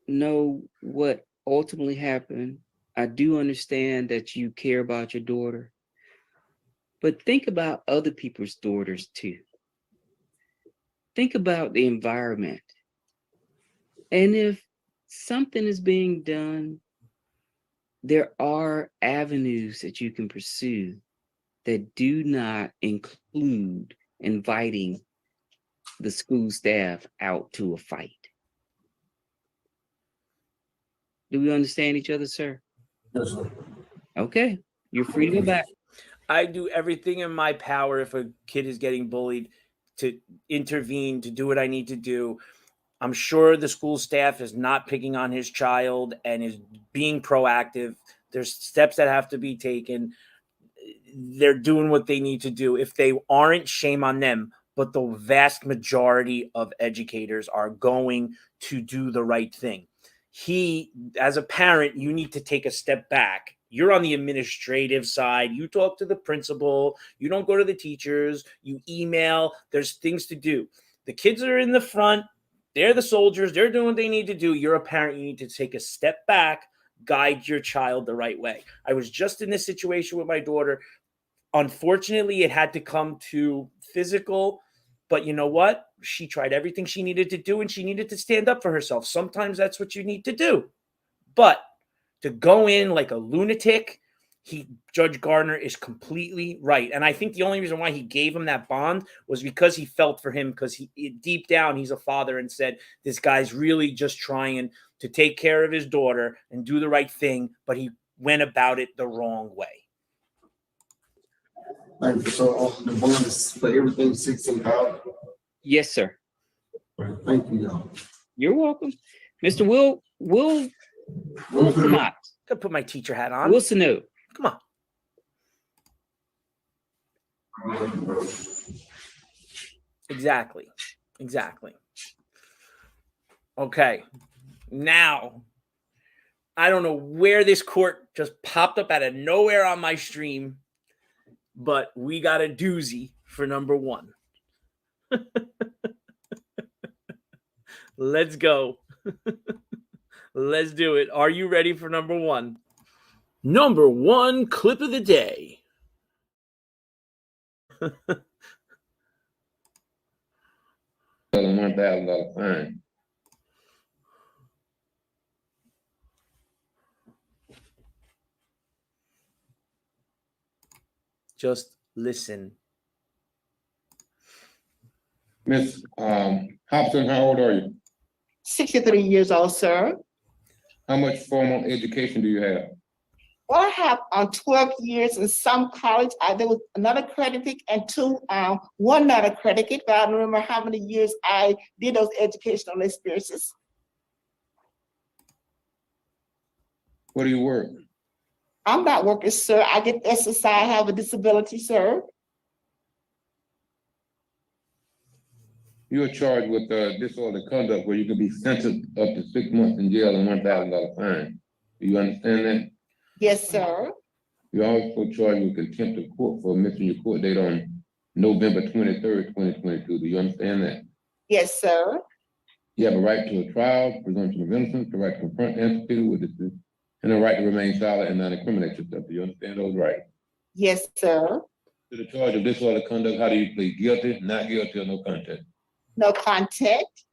know what ultimately happened. I do understand that you care about your daughter, but think about other people's daughters too. Think about the environment. And if something is being done, there are avenues that you can pursue that do not include inviting the school staff out to a fight. Do we understand each other, sir? yes, sir. Okay, you're free to go back. I do everything in my power if a kid is getting bullied to intervene, to do what I need to do. I'm sure the school staff is not picking on his child and is being proactive. There's steps that have to be taken. They're doing what they need to do. If they aren't, shame on them. But the vast majority of educators are going to do the right thing. As a parent, you need to take a step back. You're on the administrative side. You talk to the principal. You don't go to the teachers. You email. There's things to do. The kids are in the front. They're the soldiers. They're doing what they need to do. You're a parent. You need to take a step back, guide your child the right way. I was just in this situation with my daughter. Unfortunately, it had to come to physical, but you know what? She tried everything she needed to do, and she needed to stand up for herself. Sometimes that's what you need to do. But to go in like a lunatic, Judge Gardner is completely right. And I think the only reason why he gave him that bond was because he felt for him, because deep down, he's a father and said, this guy's really just trying to take care of his daughter and do the right thing, but he went about it the wrong way. Thank you. So, the bond is for everything $16,000. Yes, sir. Thank you, y'all. You're welcome. Mr. Will Wilson. Could put my teacher hat on. Wilson, no. Come on. Exactly. Okay. Now, I don't know where this court just popped up out of nowhere on my stream, but we got a doozy for number one. Let's go. Let's do it. Are you ready for number one? Number one clip of the day. $1,000 fine. Just listen. Miss Hobson, how old are you? 63 years old, sir. How much formal education do you have? Well, I have 12 years in some college. There was another accredited and one not accredited, but I don't remember how many years I did those educational experiences. Where do you work? I'm not working, sir. I get SSI. I have a disability, sir. You are charged with disorderly conduct where you can be sentenced up to 6 months in jail and $1,000 fine. Do you understand that? Yes, sir. You're also charged with contempt of court for missing your court date on November 23rd, 2022. Do you understand that? Yes, sir. You have a right to a trial, presumption of innocence, the right to confront and subpoena witnesses, and the right to remain silent and not incriminate yourself. Do you understand those rights? Yes, sir. To the charge of disorderly conduct, how do you plead? Guilty, not guilty, or no contest? No contact.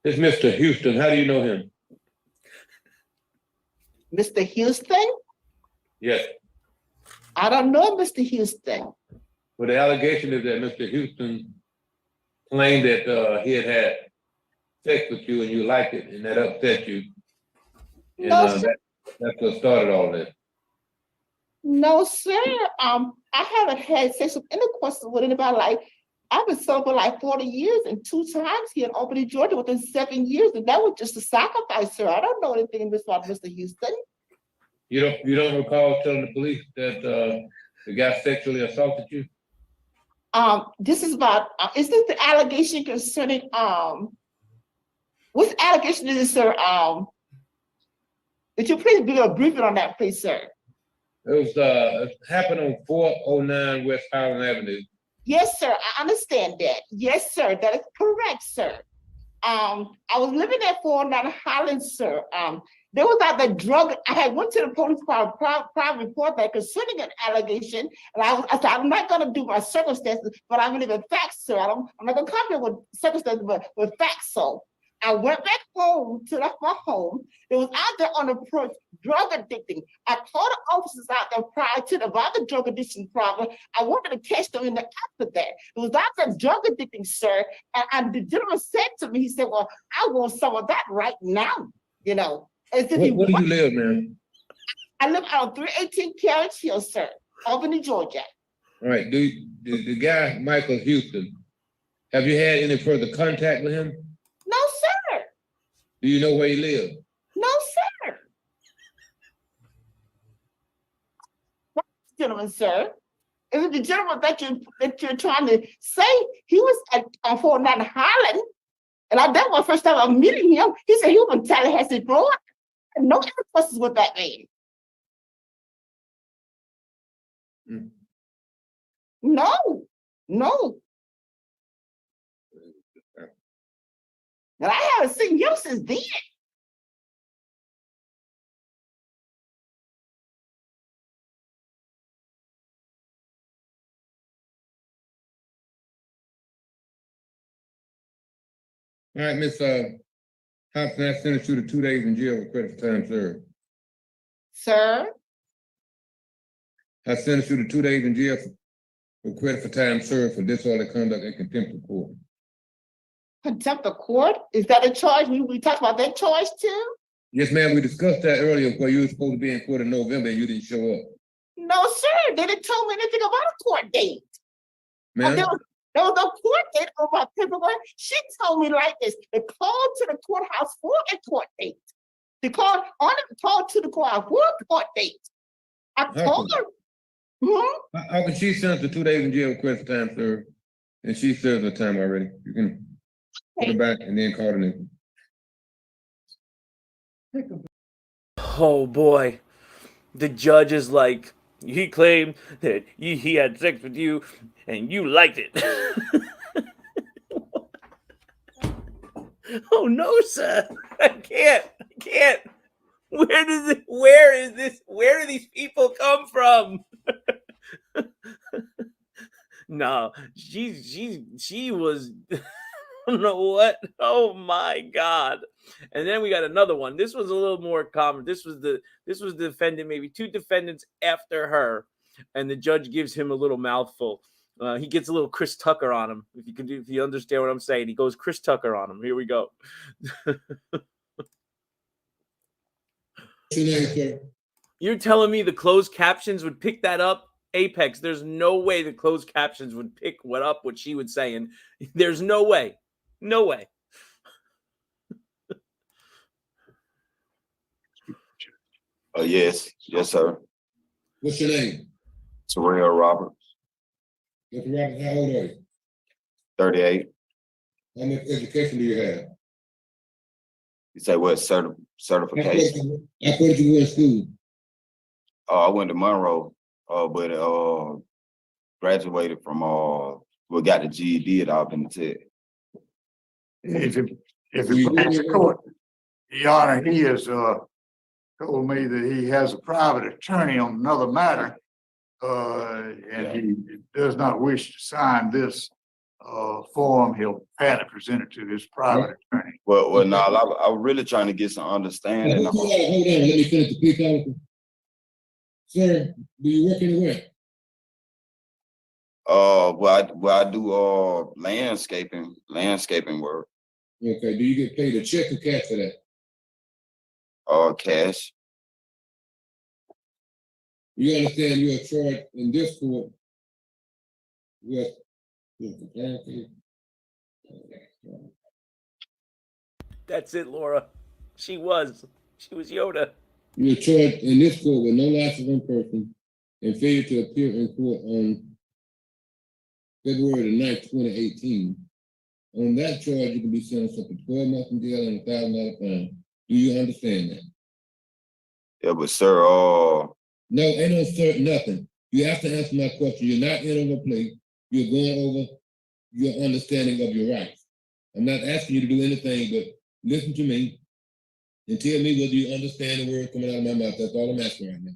It's Mr. Houston. How do you know him? Mr. Houston? Yes. I don't know Mr. Houston. Well, the allegation is that Mr. Houston claimed that he had sex with you and you liked it and that upset you. And No, sir. that's what started all this. No, sir. I haven't had sexual intercourse with anybody. Like, I've been sober like 40 years and 2 times here in Albany, Georgia within 7 years, and that was just a sacrifice, sir. I don't know anything about Mr. Houston. You don't recall telling the police that the guy sexually assaulted you? This is about, is this the allegation concerning, what's the allegation is this, sir? Would you please do a briefing on that, please, sir? It was it happened on 409 West Highland Avenue. Yes, sir, I understand that. Yes, sir, that is correct, sir. I was living at 409 Highland, sir. There was the drug, I had went to the police private report that concerning an allegation, and I said, I'm not gonna do my circumstances, but I'm gonna give facts, sir. I'm not gonna comment with circumstances, but with facts, so. I went back home to my home. It was out there on the approach, drug addicting. I called the officers out there prior to about the drug addiction problem. I wanted to catch them in the after that. It was out there drug addicting, sir. And the gentleman said to me, he said, well, I want some of that right now, you know. As if Where do you live, man? I live out on 318 Carriage Hill, sir, Albany, Georgia. All right, the guy, Michael Houston, have you had any further contact with him? No, sir. Do you know where he lives? No, sir. Gentleman, sir. Is it the gentleman that you're trying to say? He was at 409 Highland, and that was the first time I'm meeting him. He said he was in Tallahassee, Florida. No intercourse with that man. No. And I haven't seen you since then. All right, Miss Hobson, I sentenced you to 2 days in jail with credit for time served. Sir? I sentenced you to 2 days in jail with credit for time served for disorderly conduct and contempt of court. Contempt of court? Is that a charge? We talked about that charge too? Yes, ma'am, we discussed that earlier where you were supposed to be in court in November and you didn't show up. No, sir. They didn't tell me anything about a court date. Ma'am? There was no court date on my paperwork. She told me like this. They called to the courthouse for a court date. They called to the courthouse for a court date. I told her. How can she sentence to 2 days in jail with credit for time served? And she served her time already. You can put her back and then call her in. Oh boy. The judge is like, he claimed that he had sex with you and you liked it. Oh no, sir. I can't. Where do these people come from? No, she was I don't know what. Oh my God. And then we got another one. This was a little more common. This was the defendant, maybe 2 defendants after her, and the judge gives him a little mouthful. He gets a little Chris Tucker on him. If you understand what I'm saying, he goes Chris Tucker on him. Here we go. You're telling me the closed captions would pick that up? Apex, there's no way the closed captions would pick what she would say, and there's no way. No way. Yes, sir. What's your name? Terrell Roberts, Mr. Roberts, how old are you? 38. How much education do you have? You say what, certification? How far did you go to school? I went to Monroe, but graduated from, got the GED at Albany Tech. If it pleases the court, Your Honor, he has told me that he has a private attorney on another matter, and he does not wish to sign this form, he'll have to present it to his private attorney. Well, no, I was really trying to get some understanding. Hold on, let me finish the plea colloquy. Sir, do you work anywhere? Well, I do landscaping work. Okay, do you get paid a check or cash for that? Cash. You understand you are charged in this court with. That's it, Laura. She was Yoda. You are charged in this court with no license in person and failure to appear in court on February the 9th, 2018. On that charge, you can be sentenced up to 12 months in jail and $1,000 fine. Do you understand that? Yeah, but sir, No, ain't no sir, nothing. You have to answer my question. You're not in over plea. You're going over your understanding of your rights. I'm not asking you to do anything, but listen to me and tell me whether you understand the words coming out of my mouth. That's all I'm asking right now.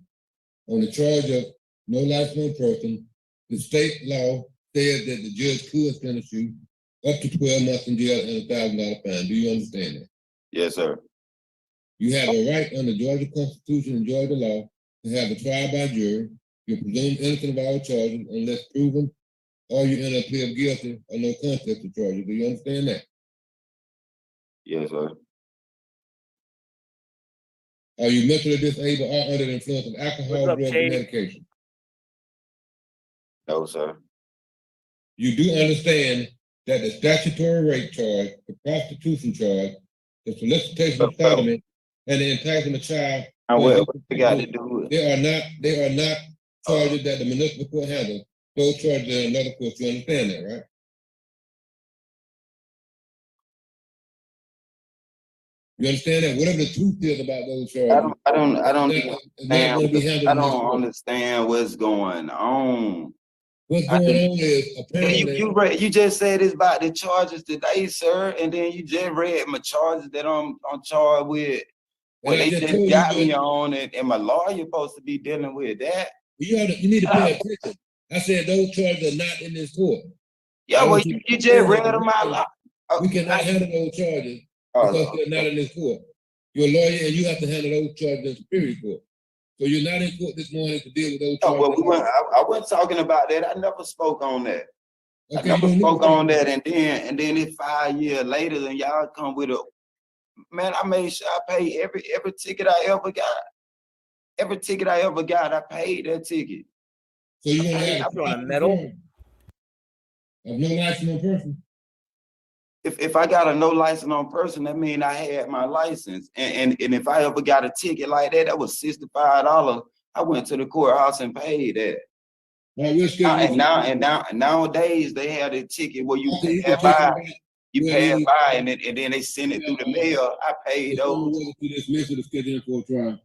On the charge of no licensed person, the state law says that the judge could sentence you up to 12 months in jail and $1,000 fine. Do you understand that? yes, sir. You have a right under Georgia Constitution and Georgia law to have a trial by jury. You're presumed innocent of all charges unless proven or you're in a plea of guilty or no contest to charges. Do you understand that? Yes, sir. Are you mentally disabled or under the influence of alcohol, What's up, drugs, Shane? or medication? No, sir. You do understand that the statutory rape charge, the prostitution charge, the solicitation of settlement, and the enticement of child. What they got to do with it? They are not charges that the municipal court handles. Those charges are in another court. You understand that, right? You understand that? Whatever the truth is about those charges. I don't it's not gonna be handled I in this don't court. understand what's going on. What's going on is apparently You just said it's about the charges today, sir, and then you just read my charges that I'm charged with. Well, And I they just just told you got that- me on it, and my lawyer supposed to be dealing with that. you need to pay attention. I said those charges are not in this court. Yeah, well, you just read them out loud. We cannot handle those charges Oh, because they're not in this court. You're a lawyer and you have to handle those charges in Superior Court. So you're not in court this morning to deal with those Oh, charges. well, I wasn't talking about that. I never spoke on that. Okay, I never you don't spoke need to on that, and then it's 5 years later, and y'all come with a man. I made sure I paid every ticket I ever got. Every ticket I ever got, I paid that ticket. So you're gonna have I'm on a medal. of no license on person. If I got a no license on person, that means I had my license. And if I ever got a ticket like that, that was $65. I went to the courthouse and paid that. Nowadays they have a ticket where you pay it by, and then they send it through the mail. I paid those. To dismiss or to schedule him for a trial.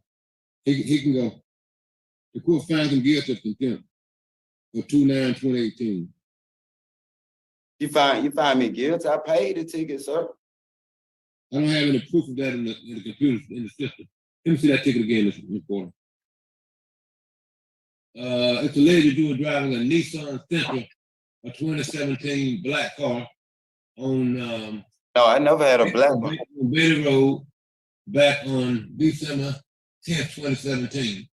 He can go. The court finds him guilty of contempt for 2/9/2018. You find me guilty? I paid the ticket, sir. I don't have any proof of that in the computer, in the system. Let me see that ticket again, Mr. Reporter. It's a lady who was driving a Nissan Sentra, a 2017 black car on No, I never had a black one. on Betty Road back on December 10th, 2017.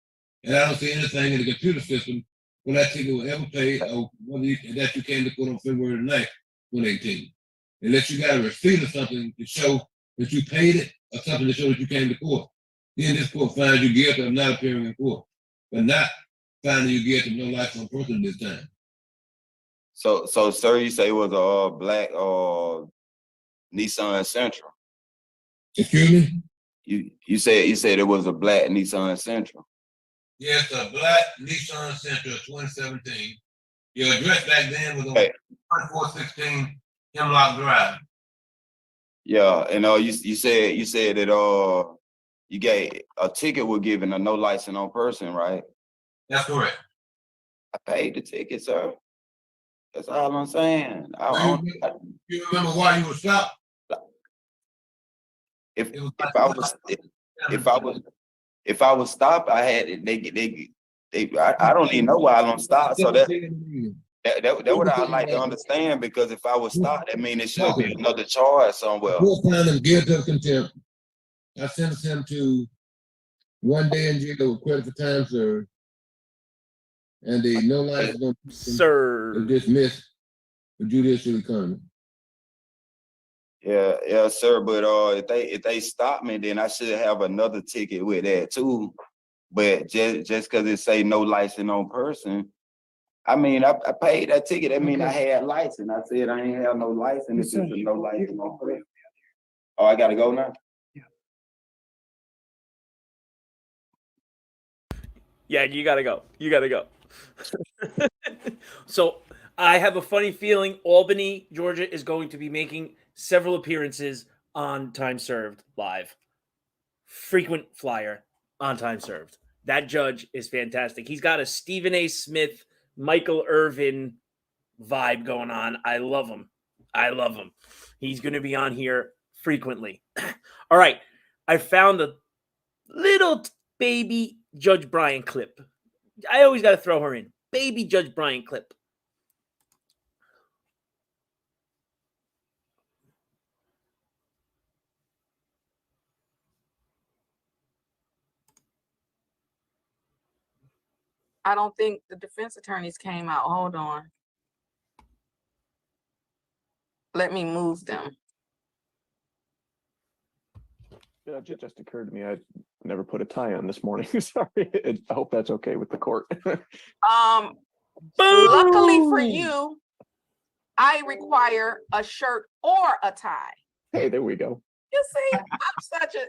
And I don't see anything in the computer system when that ticket was ever paid or that you came to court on February 9th, 2018. Unless you got a receipt or something to show that you paid it or something to show that you came to court. Then this court finds you guilty of not appearing in court, but not finding you guilty of no license on person this time. So sir, you say it was a black Nissan Sentra. Excuse me? You said it was a black Nissan Sentra. Yes, a black Nissan Sentra 2017. Your address back then was on 2416 Hemlock Drive. Yeah, and you said that you gave a ticket was given a no license on person, right? That's correct. I paid the ticket, sir. That's all I'm saying. You remember why you were stopped? If I was stopped, I had I don't even know why I'm stopped. So that That what I like to understand, because if I was stopped, that means it should be another charge somewhere. We'll find him guilty of contempt. I sentence him to 1 day in jail with credit for time served. And the no license Sir. dismissed for judicial economy. Yeah, sir. But if they stop me, then I should have another ticket with that too. But just because it say no license on person, I mean, I paid that ticket. That mean I had license. I said I ain't have no license. It's just a no license on person. Oh, I gotta go now. Yeah, you gotta go. You gotta go. So I have a funny feeling Albany, Georgia is going to be making several appearances on Time Served Live. Frequent flyer on Time Served. That judge is fantastic. He's got a Stephen A. Smith, Michael Irvin vibe going on. I love him. I love him. He's going to be on here frequently. All right. I found a little baby Judge Brian clip. I always got to throw her in. Baby Judge Brian clip. I don't think the defense attorneys came out. Hold on. Let me move them. It just occurred to me, I never put a tie on this morning. Sorry. I hope that's okay with the court. Luckily for you, I require a shirt or a tie. Hey, there we go. You see, I'm such a,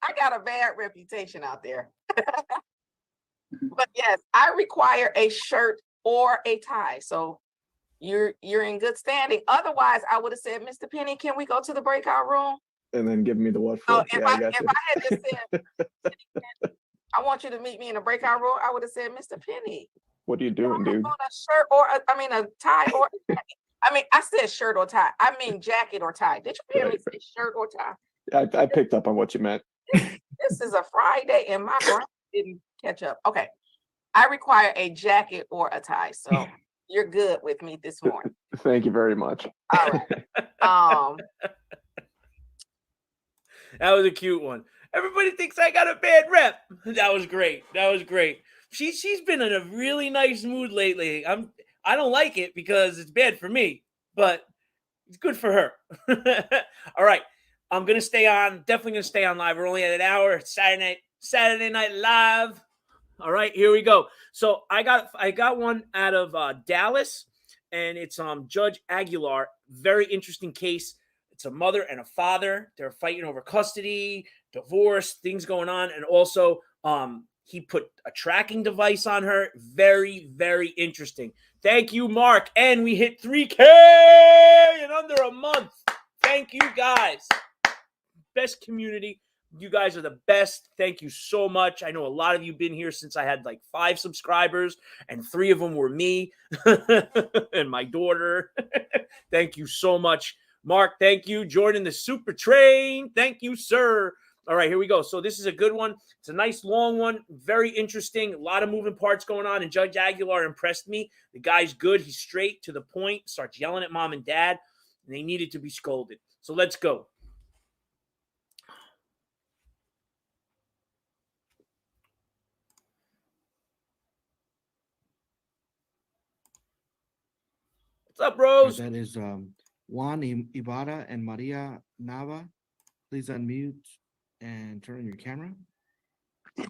I got a bad reputation out there. But yes, I require a shirt or a tie. So you're in good standing. Otherwise, I would have said, Mr. Penny, can we go to the breakout room? And then give me the what So for. Yeah, I got you. I had just said, I want you to meet me in the breakout room, I would have said, Mr. Penny, What are you doing, dude? on a shirt or a tie or I said shirt or tie. I mean jacket or tie. Did you hear me say shirt or tie? I picked up on what you meant. This is a Friday and my brain didn't catch up. Okay. I require a jacket or a tie. So you're good with me this morning. Thank you very much. All right. That was a cute one. Everybody thinks I got a bad rep. That was great. That was great. She's been in a really nice mood lately. I don't like it because it's bad for me, but it's good for her. All right. I'm gonna stay on, definitely gonna stay on live. We're only at an hour. It's Saturday Night Live. All right, here we go. So I got one out of Dallas, and it's Judge Aguilar. Very interesting case. It's a mother and a father. They're fighting over custody, divorce, things going on, and also he put a tracking device on her. Very, very interesting. Thank you, Mark. And we hit 3K in under a month. Thank you, guys. Best community. You guys are the best. Thank you so much. I know a lot of you been here since I had like 5 subscribers, and 3 of them were me and my daughter. Thank you so much. Mark, thank you. Jordan, the super train. Thank you, sir. All right, here we go. So this is a good one. It's a nice long one. Very interesting. A lot of moving parts going on, and Judge Aguilar impressed me. The guy's good. He's straight to the point. Starts yelling at mom and dad, and they needed to be scolded. So let's go. What's up, Rose? That is Juan Ibarra and Maria Nava. Please unmute and turn on your camera. Do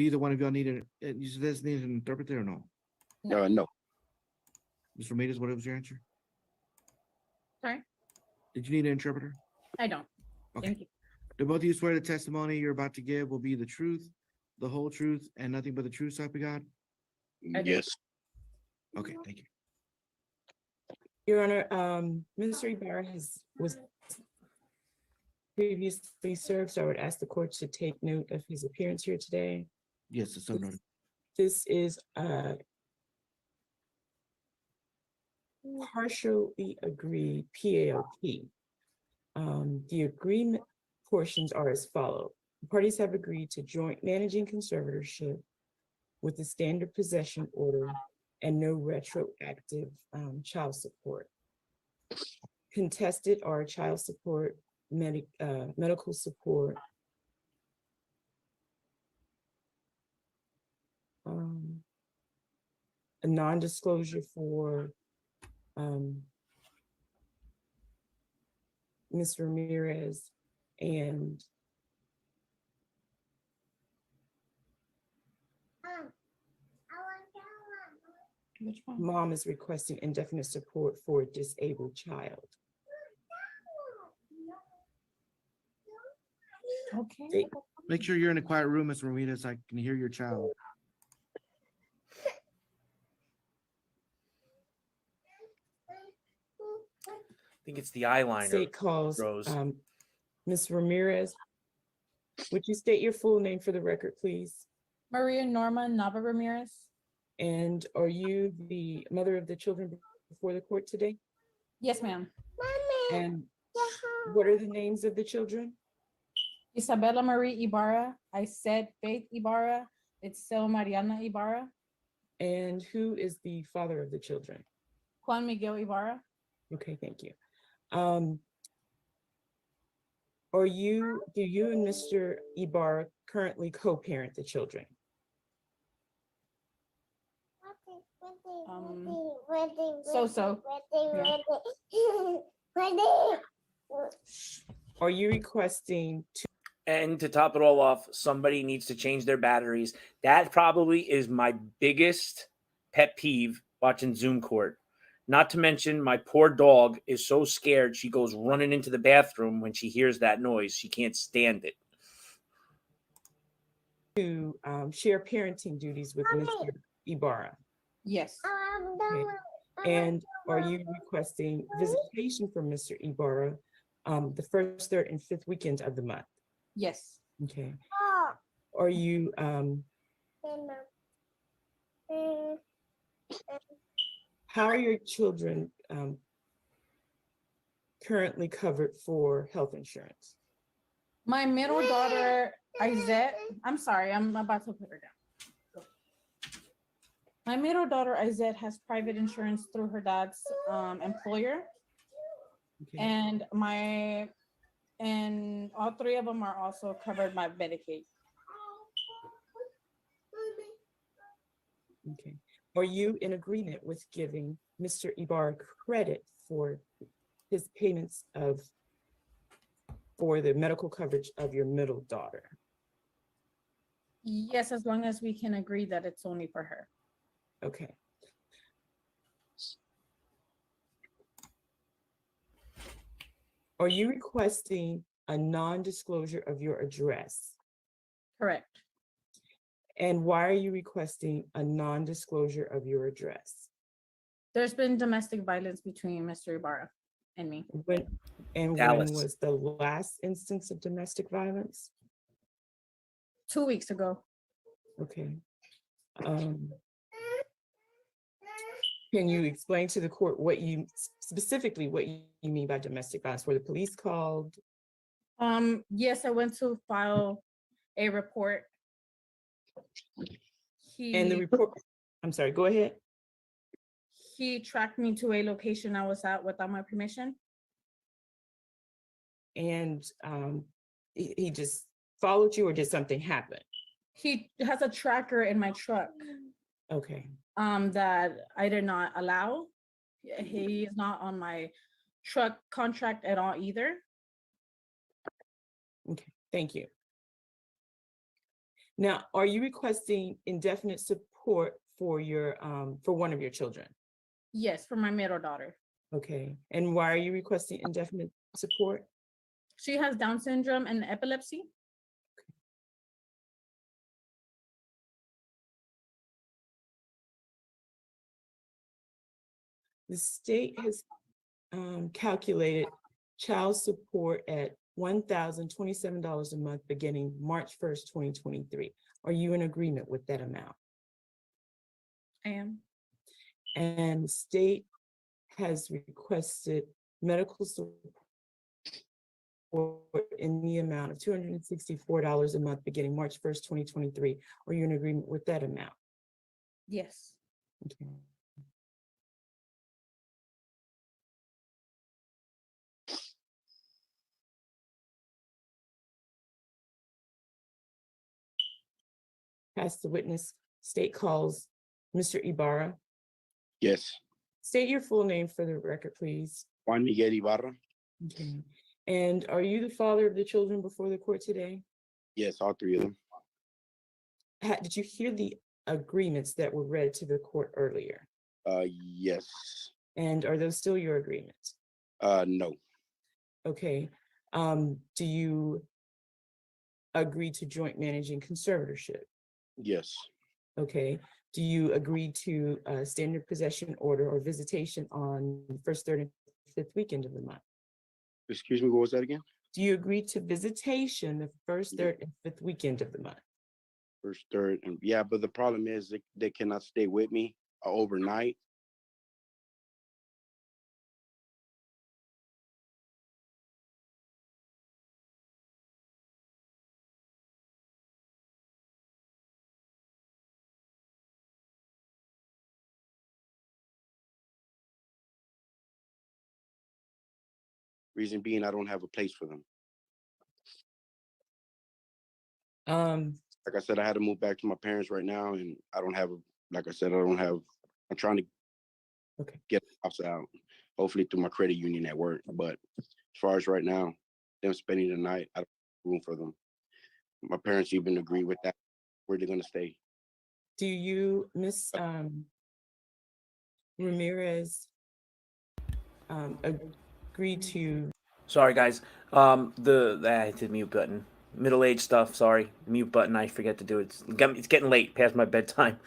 either one of y'all need an interpreter or no? No. Mr. Ramirez, what was your answer? Sorry, Did you need an interpreter? I don't. Okay. Thank you. Do both of you swear the testimony you're about to give will be the truth, the whole truth, and nothing but the truth, so help you God? I do. Yes. Okay, thank you. Your Honor, Mr. Ibarra was previously served, so I would ask the court to take note of his appearance here today. Yes, it's so noted. This is partially agreed PAOP. The agreement portions are as follows. The parties have agreed to joint managing conservatorship with a standard possession order and no retroactive child support. Contested are child support, medical support, a non-disclosure for Ms. Ramirez, and Which one? mom is requesting indefinite support for a disabled child. Okay. Make sure you're in a quiet room, Ms. Ramirez, so I can hear your child. I think it's the eyeliner. State calls Rose. Ms. Ramirez. Would you state your full name for the record, please? Maria Norma Nava Ramirez. And are you the mother of the children before the court today? Yes, ma'am. And what are the names of the children? Isabella Marie Ibarra. I said Faith Ibarra. It's still Mariana Ibarra. And who is the father of the children? Juan Miguel Ibarra. Okay, thank you. Do you and Mr. Ibarra currently co-parent the children? So. Are you requesting to? And to top it all off, somebody needs to change their batteries. That probably is my biggest pet peeve watching Zoom court. Not to mention, my poor dog is so scared she goes running into the bathroom when she hears that noise. She can't stand it. To share parenting duties with Mr. Ibarra? Yes. Okay. And are you requesting visitation from Mr. Ibarra the first, third, and fifth weekend of the month? Yes. Okay. Are you how are your children currently covered for health insurance? My middle daughter, Izette, I'm sorry, I'm about to put her down. My middle daughter, Izette, has private insurance through her dad's employer. Okay. And all three of them are also covered by Medicaid. Okay. Are you in agreement with giving Mr. Ibarra credit for his payments for the medical coverage of your middle daughter? Yes, as long as we can agree that it's only for her. Okay. Are you requesting a non-disclosure of your address? Correct. And why are you requesting a non-disclosure of your address? There's been domestic violence between Mr. Ibarra and me. When Dallas. was the last instance of domestic violence? 2 weeks ago. Okay. Can you explain to the court specifically what you mean by domestic violence? Were the police called? Yes, I went to file a report. And the report, I'm sorry, go ahead. He tracked me to a location I was at without my permission. And he just followed you, or did something happen? He has a tracker in my truck. Okay. That I did not allow. He is not on my truck contract at all either. Okay, thank you. Now, are you requesting indefinite support for one of your children? Yes, for my middle daughter. Okay, and why are you requesting indefinite support? She has Down syndrome and epilepsy. The state has calculated child support at $1,027 a month beginning March 1st, 2023. Are you in agreement with that amount? I am. And the state has requested medical support in the amount of $264 a month beginning March 1st, 2023. Are you in agreement with that amount? Yes. Okay. Pass the witness. State calls Mr. Ibarra. Yes. State your full name for the record, please. Juan Miguel Ibarra. Okay. And are you the father of the children before the court today? Yes, all three of them. Did you hear the agreements that were read to the court earlier? Yes. And are those still your agreements? No. Okay. Do you agree to joint managing conservatorship? Yes. Okay. Do you agree to standard possession order or visitation on the first, third, and fifth weekend of the month? Excuse me, what was that again? Do you agree to visitation the first, third, and fifth weekend of the month? First, third, and yeah, but the problem is they cannot stay with me overnight. Reason being, I don't have a place for them. Like I said, I had to move back to my parents right now, and I don't have like I said, I'm trying to get the house out, hopefully through my credit union at work. But as far as right now, them spending the night, I don't have room for them. My parents even agree with that, where they're gonna stay. Do you, Miss Ramirez, agree to? Sorry, guys. I hit the mute button. Middle-aged stuff. Sorry, mute button. I forget to do it. It's getting late, past my bedtime.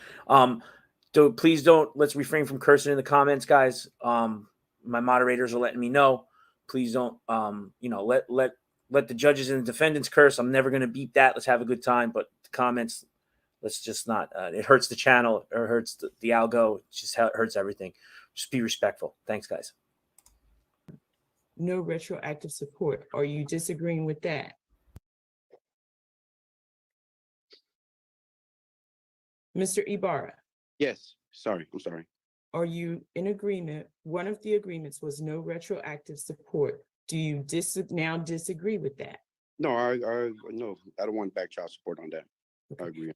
Please don't. Let's refrain from cursing in the comments, guys. My moderators are letting me know. Please don't. Let the judges and the defendants curse. I'm never going to beat that. Let's have a good time. But the comments, let's just not. It hurts the channel. Or hurts the algo. It just hurts everything. Just be respectful. Thanks, guys. No retroactive support. Are you disagreeing with that? Mr. Ibarra? Yes, sorry, I'm sorry. Are you in agreement? One of the agreements was no retroactive support. Do you now disagree with that? No, no, I don't want back child support on that. I agree.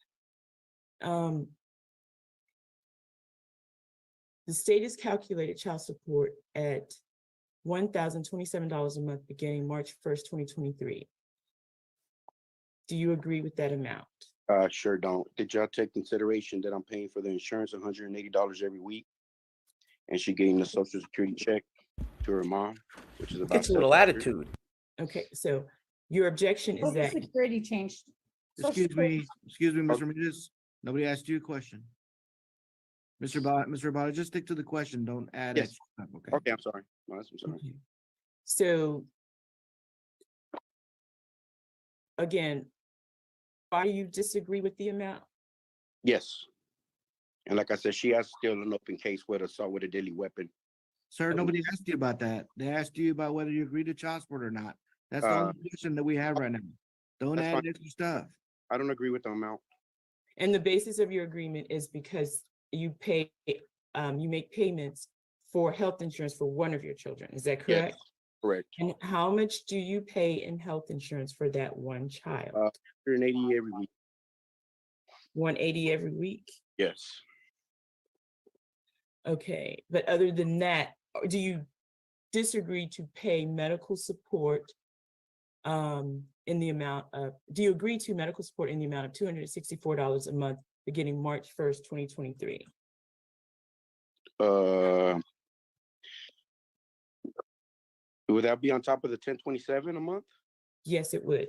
The state has calculated child support at $1,027 a month beginning March 1st, 2023. Do you agree with that amount? Sure don't. Did y'all take consideration that I'm paying for the insurance $180 every week? And she gave me the Social Security check to her mom, which is about It's a little attitude. Okay, so your objection is Social that Security changed. Excuse me, Mr. Ramirez. Nobody asked you a question. Mr. Bada, just stick to the question. Don't add Yes. extra stuff, okay? Okay, I'm sorry. I'm sorry. So again, why do you disagree with the amount? Yes. And like I said, she has still an open case with assault with a deadly weapon. Sir, nobody asked you about that. They asked you about whether you agree to child support or not. That's the only question that we have right now. Don't That's add fine. extra stuff. I don't agree with the amount. And the basis of your agreement is because you make payments for health insurance for one of your children. Is that correct? Yes, correct. And how much do you pay in health insurance for that one child? 180 every week. 180 every week? Yes. Okay, but other than that, do you disagree to pay medical support in the amount of, do you agree to medical support in the amount of $264 a month beginning March 1st, 2023? Would that be on top of the 1027 a month? Yes, it would.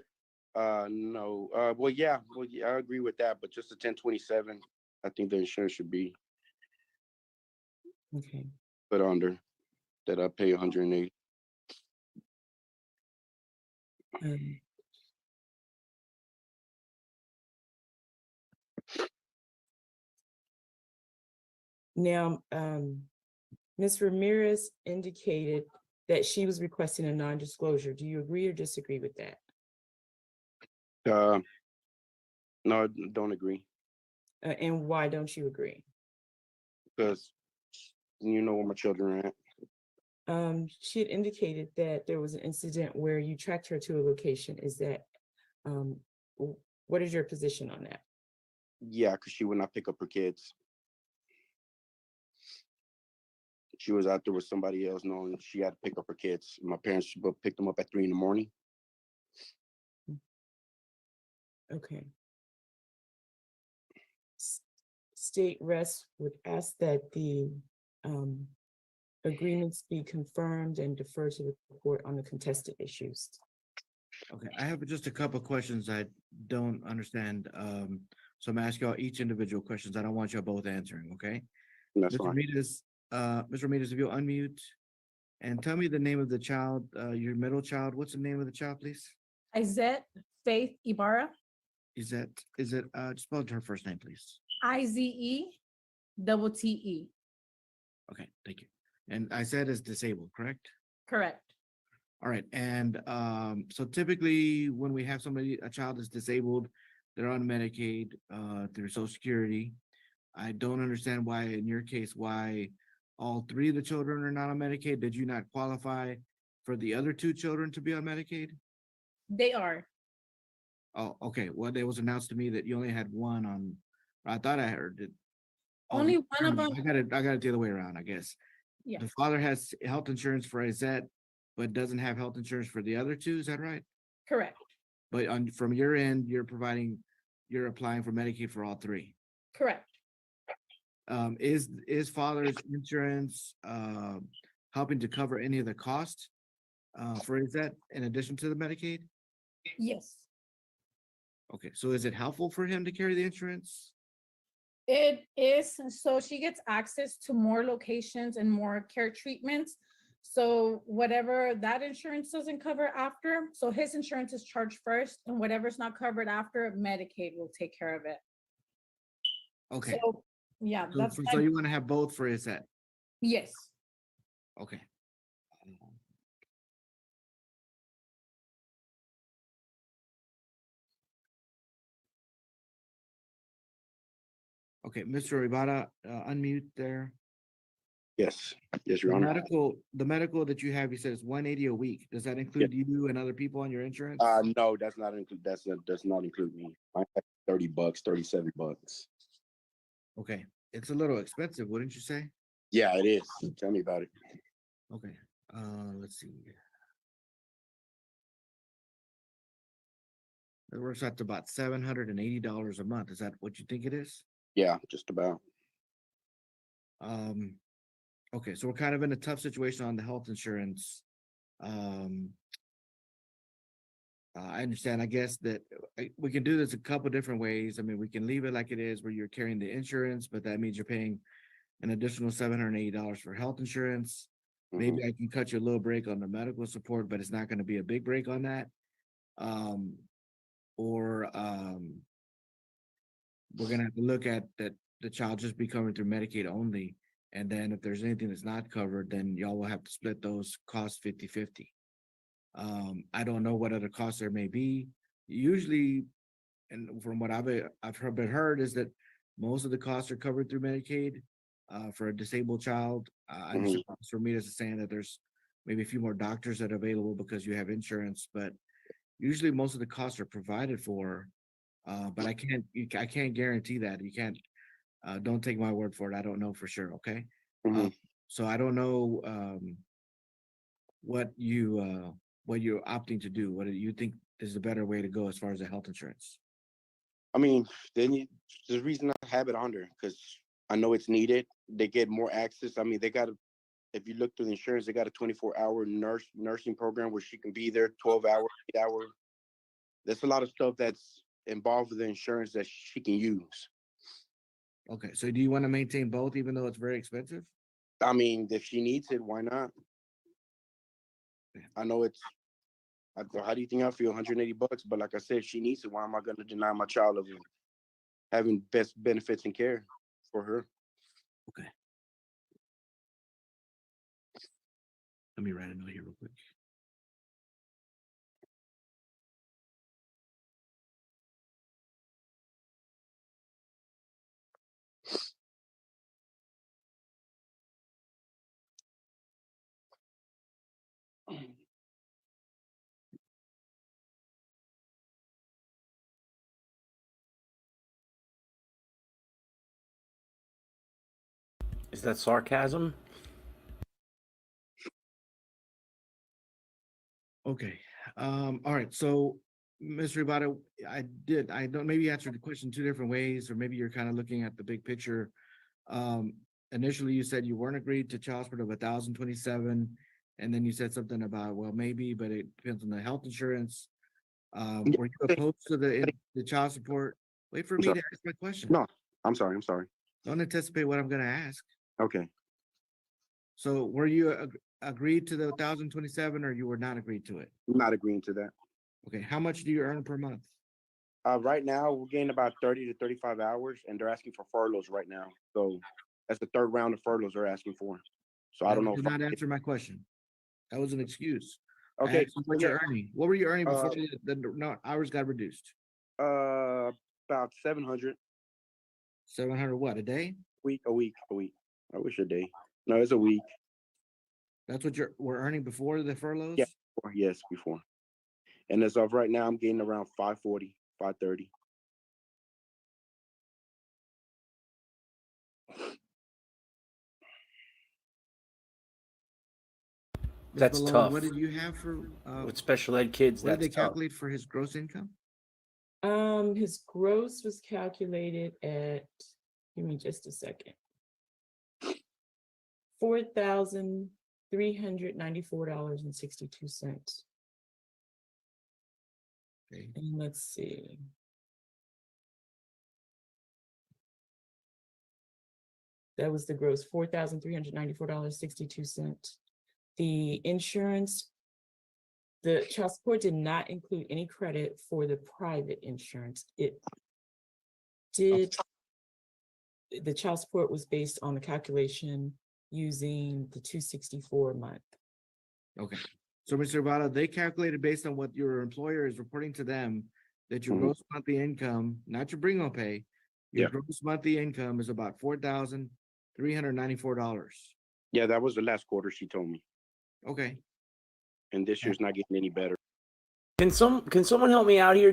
No. Well, yeah, I agree with that, but just the 1027, I think the insurance should be Okay. put under that. I pay 180. Now, Ms. Ramirez indicated that she was requesting a non-disclosure. Do you agree or disagree with that? No, don't agree. And why don't you agree? because you know where my children are at. She had indicated that there was an incident where you tracked her to a location. Is that, what is your position on that? Yeah, because she would not pick up her kids. She was out there with somebody else knowing she had to pick up her kids. My parents both picked them up at 3 a.m. Okay. State Rest would ask that the agreements be confirmed and defer to the court on the contested issues. Okay, I have just a couple of questions I don't understand. So I'm gonna ask y'all each individual questions. I don't want y'all both answering, okay? That's Mr. fine. Ramirez, Mr. Ramirez, if you'll unmute and tell me the name of the child, your middle child. What's the name of the child, please? Izette Faith Ibarra, Is it, spell her first name, please? IZETTE. Okay, thank you. And I said is disabled, correct? Correct. All right, and so typically when we have a child is disabled, they're on Medicaid through Social Security. I don't understand why, in your case, why all three of the children are not on Medicaid. Did you not qualify for the other two children to be on Medicaid? They are. Oh, okay. Well, it was announced to me that you only had one on. I thought I heard it. Only one of them. I got it the other way around, I guess. Yeah. The father has health insurance for Izette, but doesn't have health insurance for the other two. Is that right? Correct. But from your end, you're applying for Medicaid for all three. Correct. Is father's insurance helping to cover any of the cost for Izette in addition to the Medicaid? Yes. Okay, so is it helpful for him to carry the insurance? It is, so she gets access to more locations and more care treatments. So whatever that insurance doesn't cover after, so his insurance is charged first, and whatever's not covered after, Medicaid will take care of it. Okay. So, yeah, that's. So you want to have both for Izette? Yes. Okay. Okay, Mr. Ibarra, unmute there. Yes, yes, Your The Honor. medical that you have, you said it's 180 a week. Does that include you and other people on your insurance? No, that's not include. Does not include me. I have $30, $37. Okay, it's a little expensive, wouldn't you say? Yeah, it is. Tell me about it. Okay, let's see. It works out to about $780 a month. Is that what you think it is? Yeah, just about. Okay, so we're kind of in a tough situation on the health insurance. I understand, I guess that we can do this a couple different ways. I mean, we can leave it like it is where you're carrying the insurance, but that means you're paying an additional $780 for health insurance. Maybe I can cut you a little break on the medical support, but it's not going to be a big break on that. Or we're going to have to look at that the child just be covered through Medicaid only. And then if there's anything that's not covered, then y'all will have to split those costs 50-50. I don't know what other costs there may be. Usually, and from what I've heard is that most of the costs are covered through Medicaid for a disabled child. I understand for me, is saying that there's maybe a few more doctors that are available because you have insurance, but usually most of the costs are provided for. But I can't guarantee that. You can't. Don't take my word for it. I don't know for sure. Okay. So I don't know what you're opting to do. What do you think is the better way to go as far as the health insurance? I mean, there's the reason I have it on there because I know it's needed. They get more access. I mean, if you look through the insurance, they got a 24-hour nursing program where she can be there 12 hours, 8 hours. There's a lot of stuff that's involved with the insurance that she can use. Okay, so do you want to maintain both even though it's very expensive? I mean, if she needs it, why not? I know how do you think I feel? $180, but like I said, if she needs it, why am I going to deny my child of having best benefits and care for her? Okay. Let me write a note here real quick. Is that sarcasm? Okay, all right, so, Mr. Rivado, I don't, maybe you answered the question two different ways, or maybe you're kind of looking at the big picture. Initially, you said you weren't agreed to child support of 1,027, and then you said something about, well, maybe, but it depends on the health insurance. Were you opposed to the child support? Wait for I'm me sorry. to ask my question. No, I'm sorry. I'm sorry. Don't anticipate what I'm gonna ask. Okay. So were you agreed to the 1,027, or you were not agreed to it? I'm not agreeing to that. Okay, how much do you earn per month? Right now, we're getting about 30 to 35 hours, and they're asking for furloughs right now. So that's the third round of furloughs they're asking for. So I don't know Did if not answer my question. That was an excuse. I Okay, asked you what yeah. you're earning. What were you earning before Uh, the hours got reduced? about 700 700 what, a day? a week. I wish a day. No, it's a week. That's what we're earning before the furloughs? Yeah, yes, before. And as of right now, I'm getting around 540, 530. Ms. That's Malone, tough. what did you have for, With special ed kids, what did that's they tough. calculate for his gross income? His gross was calculated at, give me just a second. $4,394.62. Okay. And let's see. That was the gross, $4,394.62. The insurance, the child support did not include any credit for the private insurance. It did, the child support was based on the calculation using the 264 a month. Okay, so Mr. Vada, they calculated based on what your employer is reporting to them, that your Mhm. gross monthly income, not your bring home pay, your Yeah. gross monthly income is about $4,394. Yeah, that was the last quarter she told me. Okay, And this year's not getting any better. Can someone help me out here?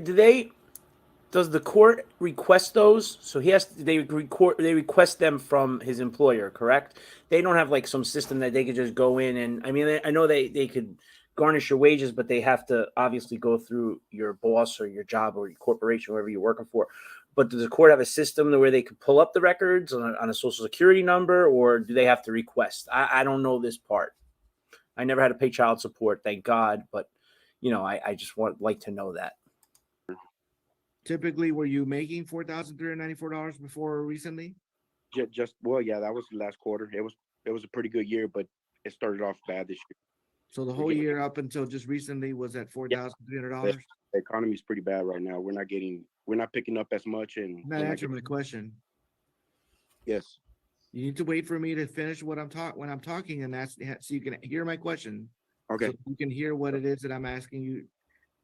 Does the court request those? So they request them from his employer, correct? They don't have like some system that they could just go in and, I mean, I know they could garnish your wages, but they have to obviously go through your boss or your job or your corporation, wherever you're working for. But does the court have a system where they could pull up the records on a social security number, or do they have to request? I don't know this part. I never had to pay child support, thank God, but I just like to know that. typically, were you making $4,394 before recently? Well, yeah, that was the last quarter. It was a pretty good year, but it started off bad this year. So the whole year up until just recently was at $4,300? The economy is pretty bad right now. We're not picking up as much, and Not answering my question. Yes. You need to wait for me to finish when I'm talking, and that's so you can hear my question. Okay. So you can hear what it is that I'm asking you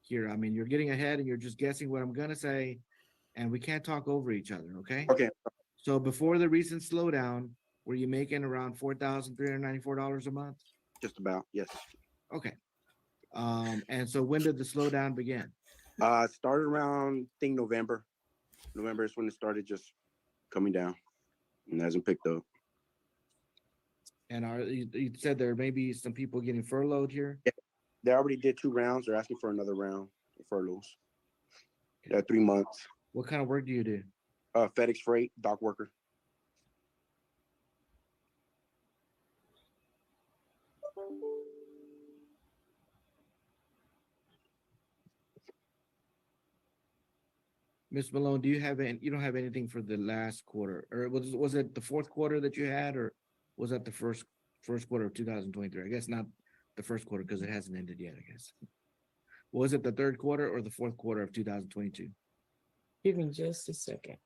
here. I mean, you're getting ahead and you're just guessing what I'm gonna say, and we can't talk over each other, okay? Okay. So before the recent slowdown, were you making around $4,394 a month? Just about, yes. Okay. And so when did the slowdown begin? It started around, I think, November. November is when it started just coming down and hasn't picked up. And you said there may be some people getting furloughed here? Yeah. They already did 2 rounds. They're asking for another round of furloughs. 3 months. What kind of work do you do? FedEx Freight, dock worker. Ms. Malone, do you have you don't have anything for the last quarter, or was it the fourth quarter that you had, or was that the first quarter of 2023? I guess not the first quarter because it hasn't ended yet, I guess. Was it the third quarter or the fourth quarter of 2022? Give me just a second.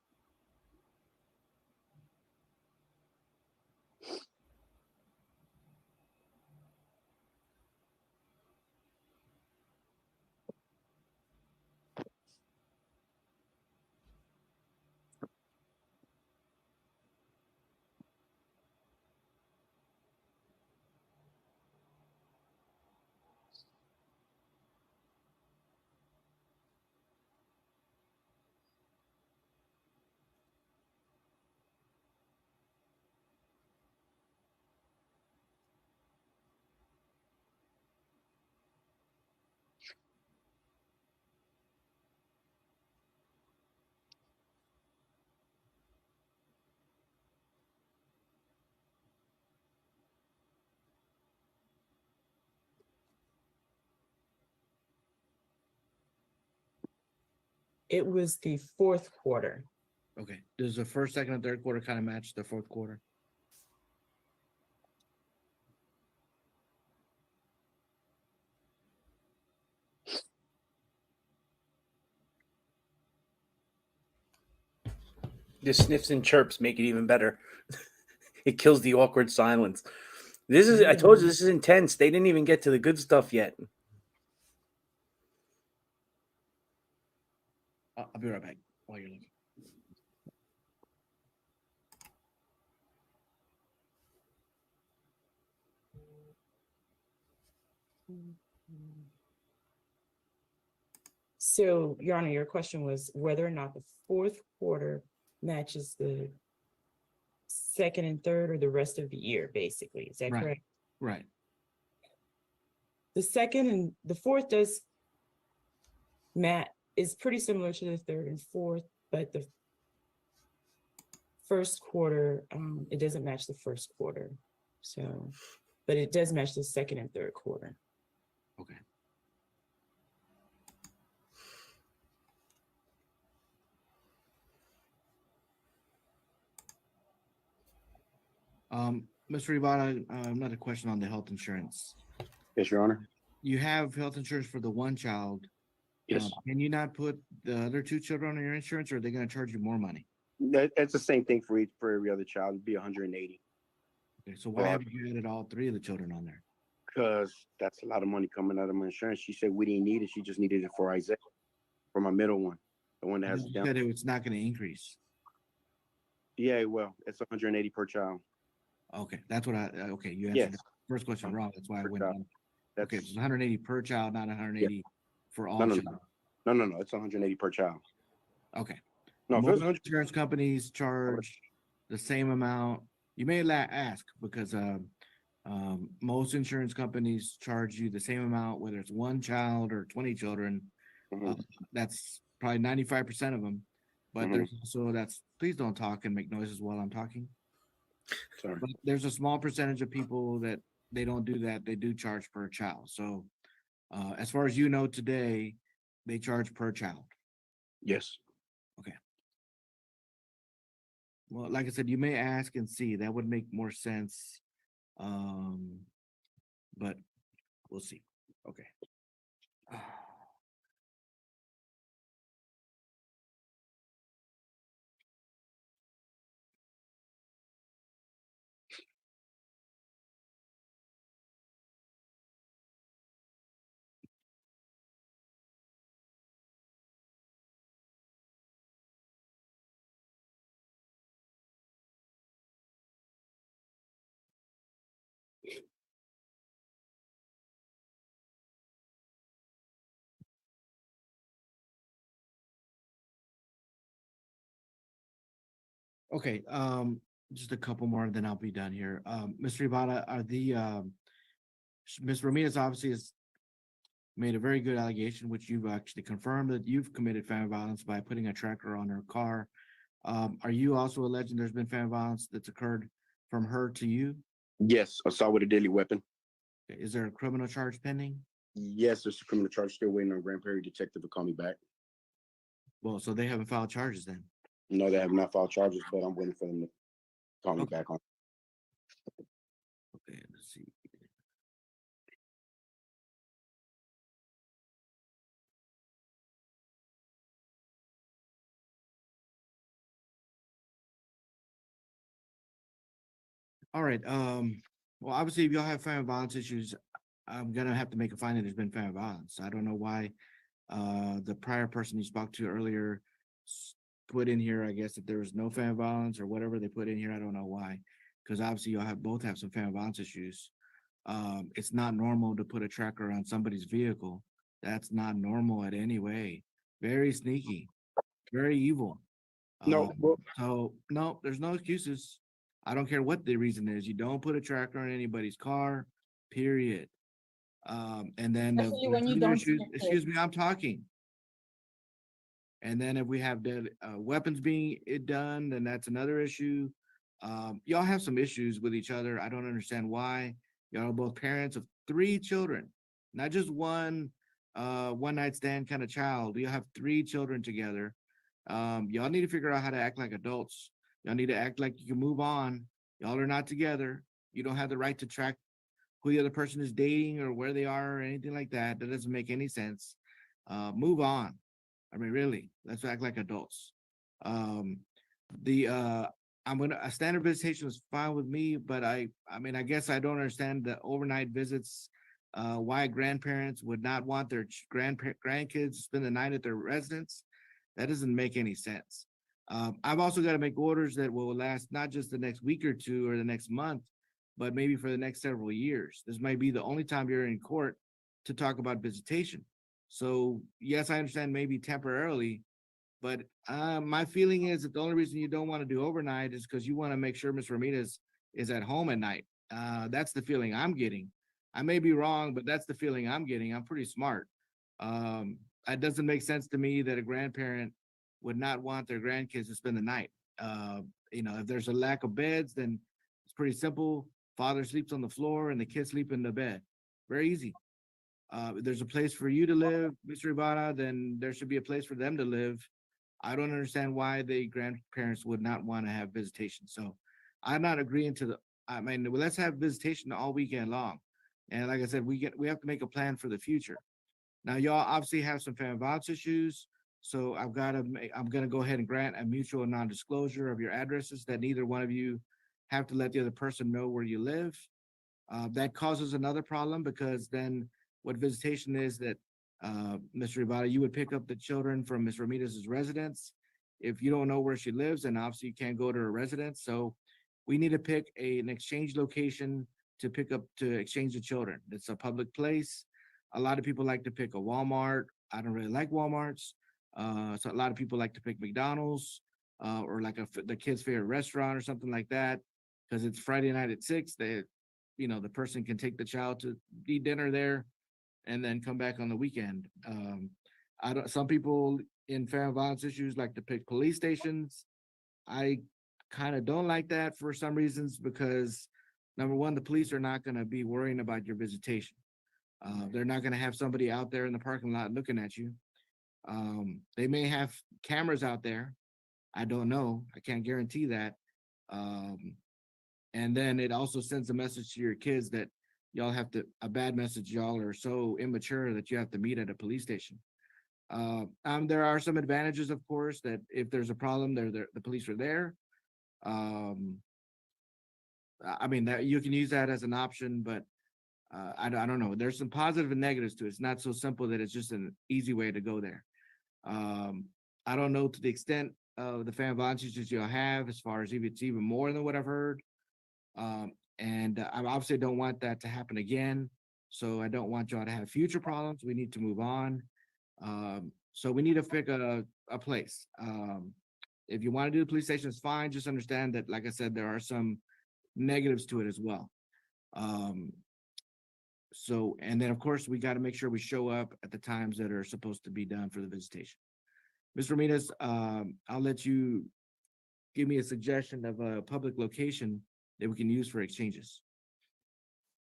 It was the fourth quarter. Okay, does the first, second, and third quarter kind of match the fourth quarter? The sniffs and chirps make it even better. It kills the awkward silence. This is, I told you, this is intense. They didn't even get to the good stuff yet. I'll be right back while you're looking. So, Your Honor, your question was whether or not the fourth quarter matches the second and third or the rest of the year, basically. Is that Right. correct? Right. The second and the fourth does is pretty similar to the third and fourth, but the first quarter, it doesn't match the first quarter. So, but it does match the second and third quarter. Okay. Mr. Rivera, another question on the health insurance. Yes, Your Honor. You have health insurance for the one child. Yes. Can you not put the other two children on your insurance, or are they gonna charge you more money? It's the same thing for every other child. It'd be 180. Okay, so why haven't you added all three of the children on there? Because that's a lot of money coming out of my insurance. She said we didn't need it. She just needed it for Isaiah, for my middle one, the one that has You down. said it's not gonna increase. Yeah, well, it's 180 per child. Okay, that's what okay, you Yes. answered the first question wrong, that's why I Per went child. on. Okay, it's 180 per child, not 180 for all No, no, children. no. It's 180 per child. Okay. No, if it was Most 100, insurance companies charge the same amount. You may ask because most insurance companies charge you the same amount, whether it's one child or 20 children. That's probably 95% of them. But there's also please don't talk and make noises while I'm talking. Sorry. But there's a small percentage of people that they don't do that. They do charge per child. So as far as you know today, they charge per child. Yes. Okay. Well, like I said, you may ask and see. That would make more sense. But we'll see. Okay. Okay, just a couple more, then I'll be done here. Mr. Ibarra, are Ms. Ramirez obviously has made a very good allegation, which you've actually confirmed that you've committed family violence by putting a tracker on her car. Are you also alleging there's been family violence that's occurred from her to you? Yes, assault with a deadly weapon. Is there a criminal charge pending? Yes, there's a criminal charge still waiting on Grand Prairie detective to call me back. Well, so they haven't filed charges then? No, they have not filed charges, but I'm waiting for them to call me back on. Okay, let's see. All right, well, obviously, if y'all have family violence issues, I'm gonna have to make a finding there's been family violence. I don't know why the prior person you spoke to earlier put in here, I guess, that there was no family violence or whatever they put in here. I don't know why, because obviously y'all both have some family violence issues. It's not normal to put a tracker on somebody's vehicle. That's not normal in any way. Very sneaky, very evil. No, So no, there's no excuses. I don't care what the reason is. You don't put a tracker on anybody's car, period. And then Especially when you don't see your excuse kids. me, I'm talking. And then if we have dead weapons being done, then that's another issue. Y'all have some issues with each other. I don't understand why. Y'all are both parents of 3 children, not just one one night stand kind of child. You have 3 children together. Y'all need to figure out how to act like adults. Y'all need to act like you can move on. Y'all are not together. You don't have the right to track who the other person is dating or where they are or anything like that. That doesn't make any sense. Move on. I mean, really, let's act like adults. A standard visitation was fine with me, but I mean, I guess I don't understand the overnight visits. Why grandparents would not want their grandkids to spend the night at their residence. That doesn't make any sense. I've also got to make orders that will last not just the next week or two or the next month, but maybe for the next several years. This might be the only time you're in court to talk about visitation. So yes, I understand maybe temporarily, but my feeling is that the only reason you don't want to do overnight is because you want to make sure Ms. Ramirez is at home at night. That's the feeling I'm getting. I may be wrong, but that's the feeling I'm getting. I'm pretty smart. It doesn't make sense to me that a grandparent would not want their grandkids to spend the night. If there's a lack of beds, then it's pretty simple. Father sleeps on the floor and the kids sleep in the bed. Very easy. If there's a place for you to live, Mr. Ibarra, then there should be a place for them to live. I don't understand why the grandparents would not want to have visitation. So I'm not agreeing to let's have visitation all weekend long. And like I said, we have to make a plan for the future. Now, y'all obviously have some family violence issues. So I'm gonna go ahead and grant a mutual non-disclosure of your addresses that neither one of you have to let the other person know where you live. That causes another problem because then what visitation is that Mr. Ibarra, you would pick up the children from Ms. Ramirez's residence. If you don't know where she lives, then obviously you can't go to her residence. So we need to pick an exchange location to exchange the children. It's a public place. A lot of people like to pick a Walmart. I don't really like Walmarts. So a lot of people like to pick McDonald's or like the kids' favorite restaurant or something like that because it's Friday night at 6. The person can take the child to eat dinner there and then come back on the weekend. Some people in family violence issues like to pick police stations. I kind of don't like that for some reasons because number one, the police are not going to be worrying about your visitation. They're not going to have somebody out there in the parking lot looking at you. They may have cameras out there. I don't know. I can't guarantee that. And then it also sends a message to your kids that a bad message, y'all are so immature that you have to meet at a police station. There are some advantages, of course, that if there's a problem, the police are there. That you can use that as an option, but I don't know. There's some positive and negatives to it. It's not so simple that it's just an easy way to go there. I don't know to the extent of the family violence issues you'll have as far as if it's even more than what I've heard. And I obviously don't want that to happen again. So I don't want y'all to have future problems. We need to move on. So we need to pick a place. If you want to do the police station, it's fine. Just understand that, like I said, there are some negatives to it as well. And then of course we got to make sure we show up at the times that are supposed to be done for the visitation. Ms. Ramirez, I'll let you give me a suggestion of a public location that we can use for exchanges.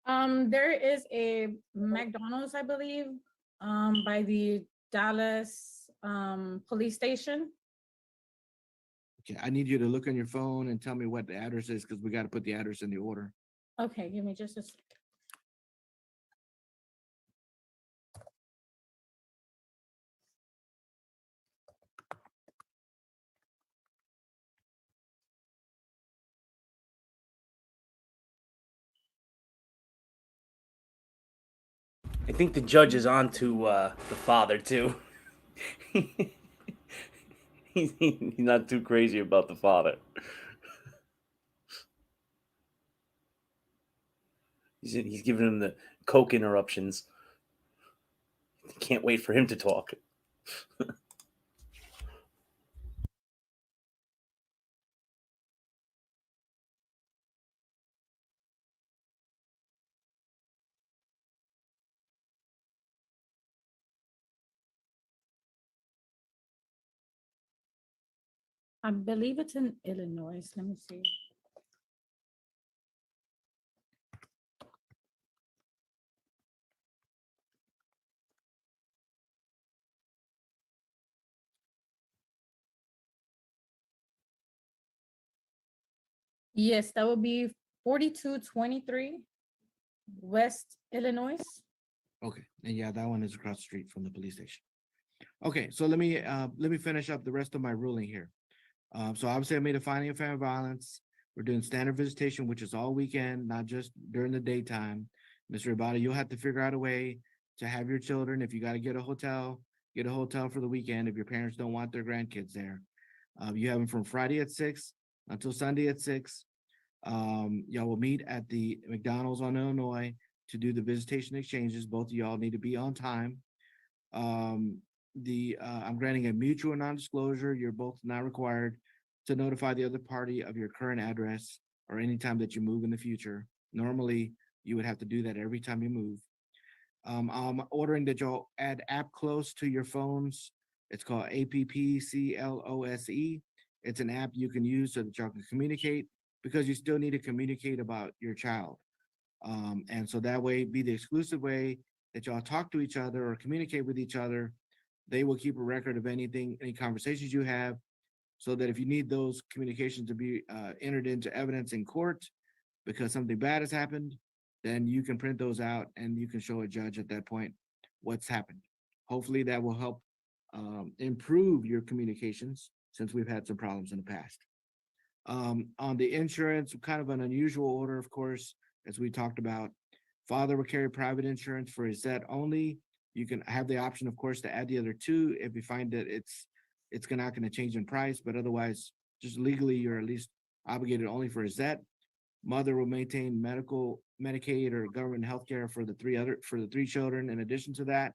There is a McDonald's, I believe, by the Dallas police station. Okay, I need you to look on your phone and tell me what the address is because we got to put the address in the order. Okay, give me just a second. I think the judge is on to the father too. He's not too crazy about the father. He's giving him the coke interruptions. Can't wait for him to talk. I believe it's in Illinois. Let me see. Yes, that would be 4223 West Illinois. Okay, and yeah, that one is across the street from the police station. Okay, so let me finish up the rest of my ruling here. So obviously I made a finding of family violence. We're doing standard visitation, which is all weekend, not just during the daytime. Mr. Ibata, you'll have to figure out a way to have your children. If you got to get a hotel for the weekend. If your parents don't want their grandkids there, you have them from Friday at 6 until Sunday at 6. Y'all will meet at the McDonald's on Illinois to do the visitation exchanges. Both of y'all need to be on time. I'm granting a mutual non-disclosure. You're both not required to notify the other party of your current address or any time that you move in the future. Normally, you would have to do that every time you move. I'm ordering that y'all add App Close to your phones. It's called APPCLOSE. It's an app you can use so that y'all can communicate, because you still need to communicate about your child. And so that way, be the exclusive way that y'all talk to each other or communicate with each other. They will keep a record of anything, any conversations you have, so that if you need those communications to be entered into evidence in court because something bad has happened, then you can print those out and you can show a judge at that point what's happened. Hopefully that will help improve your communications, since we've had some problems in the past. On the insurance, kind of an unusual order, of course, as we talked about. Father will carry private insurance for his Zet only. You can have the option, of course, to add the other two if you find that it's not going to change in price, but otherwise, just legally, you're at least obligated only for his Zet. Mother will maintain medical, Medicaid, or government health care for the three children. In addition to that,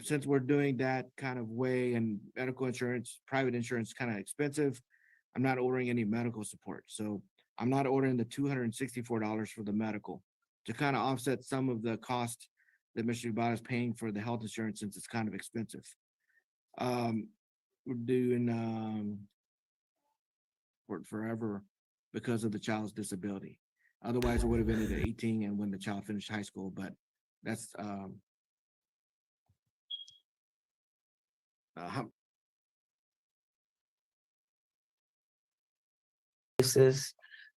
since we're doing that kind of way, and medical insurance, private insurance, kind of expensive, I'm not ordering any medical support. So I'm not ordering the $264 for the medical to kind of offset some of the cost that Mr. Ibata is paying for the health insurance, since it's kind of expensive. We're doing for forever because of the child's disability. Otherwise, it would have been at 18 and when the child finished high school, but that's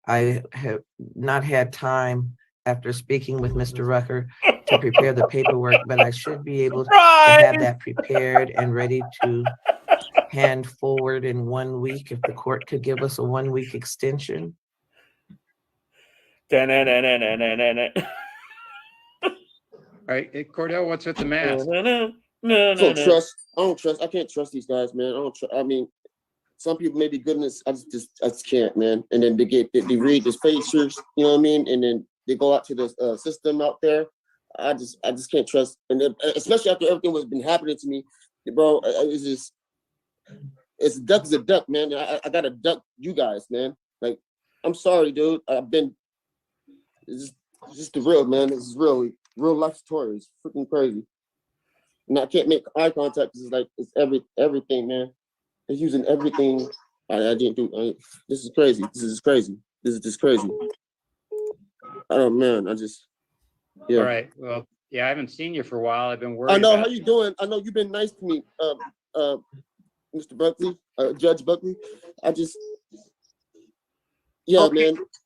I have not had time, after speaking with Mr. Rucker, to prepare the paperwork, but I should be able to have that prepared and ready to hand forward in 1 week, if the court could give us a 1 week extension. All right, hey, Cordell, what's with the mask? I can't trust these guys, man. I mean, some people may be goodness. I just can't, man. And then they read the pictures, you know what I mean? And then they go out to the system out there. I just can't trust. And then, especially after everything what's been happening to me, bro, it's a duck is a duck, man. I gotta duck you guys, man. Like, I'm sorry, dude. It's just the real, man. This is real life story. It's freaking crazy. And I can't make eye contact. It's everything, man. It's using everything. I didn't do. This is crazy. This is crazy. This is just crazy. Oh man, yeah. All right. Well, yeah, I haven't seen you for a while. I've been worried. I know about how you doing. I know you've been nice to me, Mr. Buckley, Judge Buckley. Man.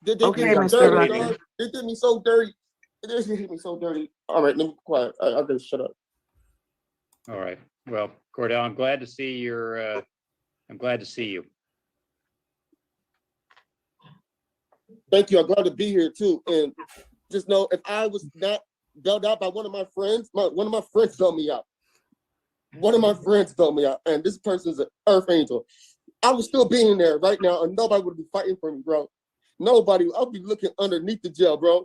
They did me dirty, dog. They did me so dirty. They did me so dirty. All right, let me be quiet. I gotta shut up. All right. Well, Cordell, I'm glad to see you. Thank you. I'm glad to be here too. And just know, if I was not bailed out by one of my friends, one of my friends bailed me out. One of my friends bailed me out, and this person's an earth angel. I would still be in there right now, and nobody would be fighting for me, bro. Nobody. I'll be looking underneath the jail, bro.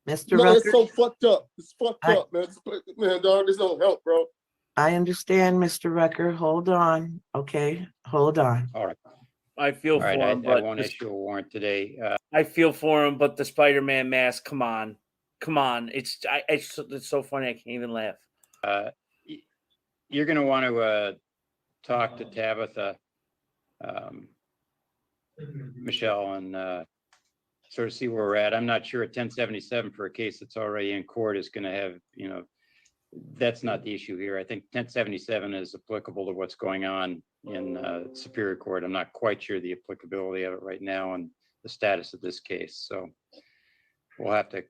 Mr. Rucker, it's so fucked up. It's fucked up, man. Man, dog, this don't help, bro. I understand, Mr. Rucker. Hold on. Okay, hold on. All right. I feel for him, I but won't issue a warrant today. I feel for him, but the Spider-Man mask, come on. It's so funny. I can't even laugh. You're going to want to talk to Tabitha, Michelle, and sort of see where we're at. I'm not sure a 1077 for a case that's already in court is going to have, that's not the issue here. I think 1077 is applicable to what's going on in Superior Court. I'm not quite sure the applicability of it right now, and the status of this case. So we'll have to,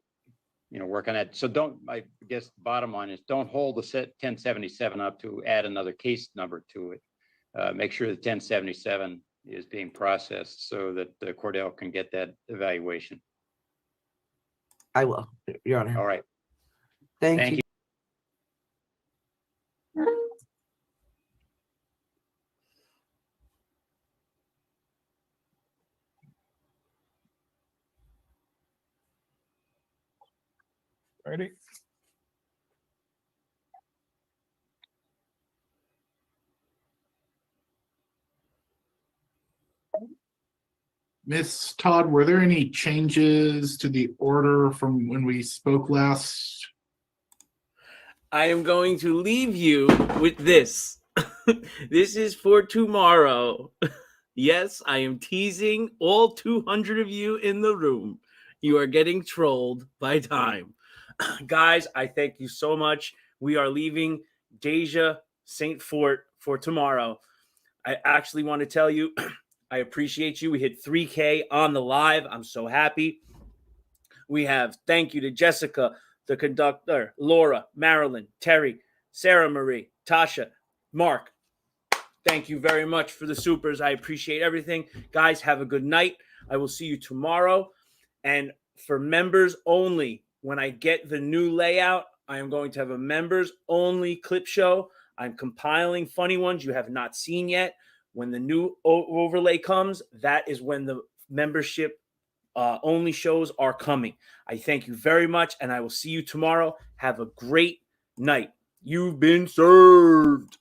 work on that. So I guess the bottom line is don't hold the 1077 up to add another case number to it. Make sure the 1077 is being processed so that the Cordell can get that evaluation. I will, Your Honor. All right. Thank you. Ready? Miss Todd, were there any changes to the order from when we spoke last? I am going to leave you with this. This is for tomorrow. Yes, I am teasing all 200 of you in the room. You are getting trolled by time. Guys, I thank you so much. We are leaving Deja St. Fort for tomorrow. I actually want to tell you, I appreciate you. We hit 3K on the live. I'm so happy. We have thank you to Jessica, the conductor, Laura, Marilyn, Terry, Sarah Marie, Tasha, Mark. Thank you very much for the supers. I appreciate everything. Guys, have a good night. I will see you tomorrow. And for members only, when I get the new layout, I am going to have a members only clip show. I'm compiling funny ones you have not seen yet. When the new overlay comes, that is when the membership only shows are coming. I thank you very much, and I will see you tomorrow. Have a great night. You've been served.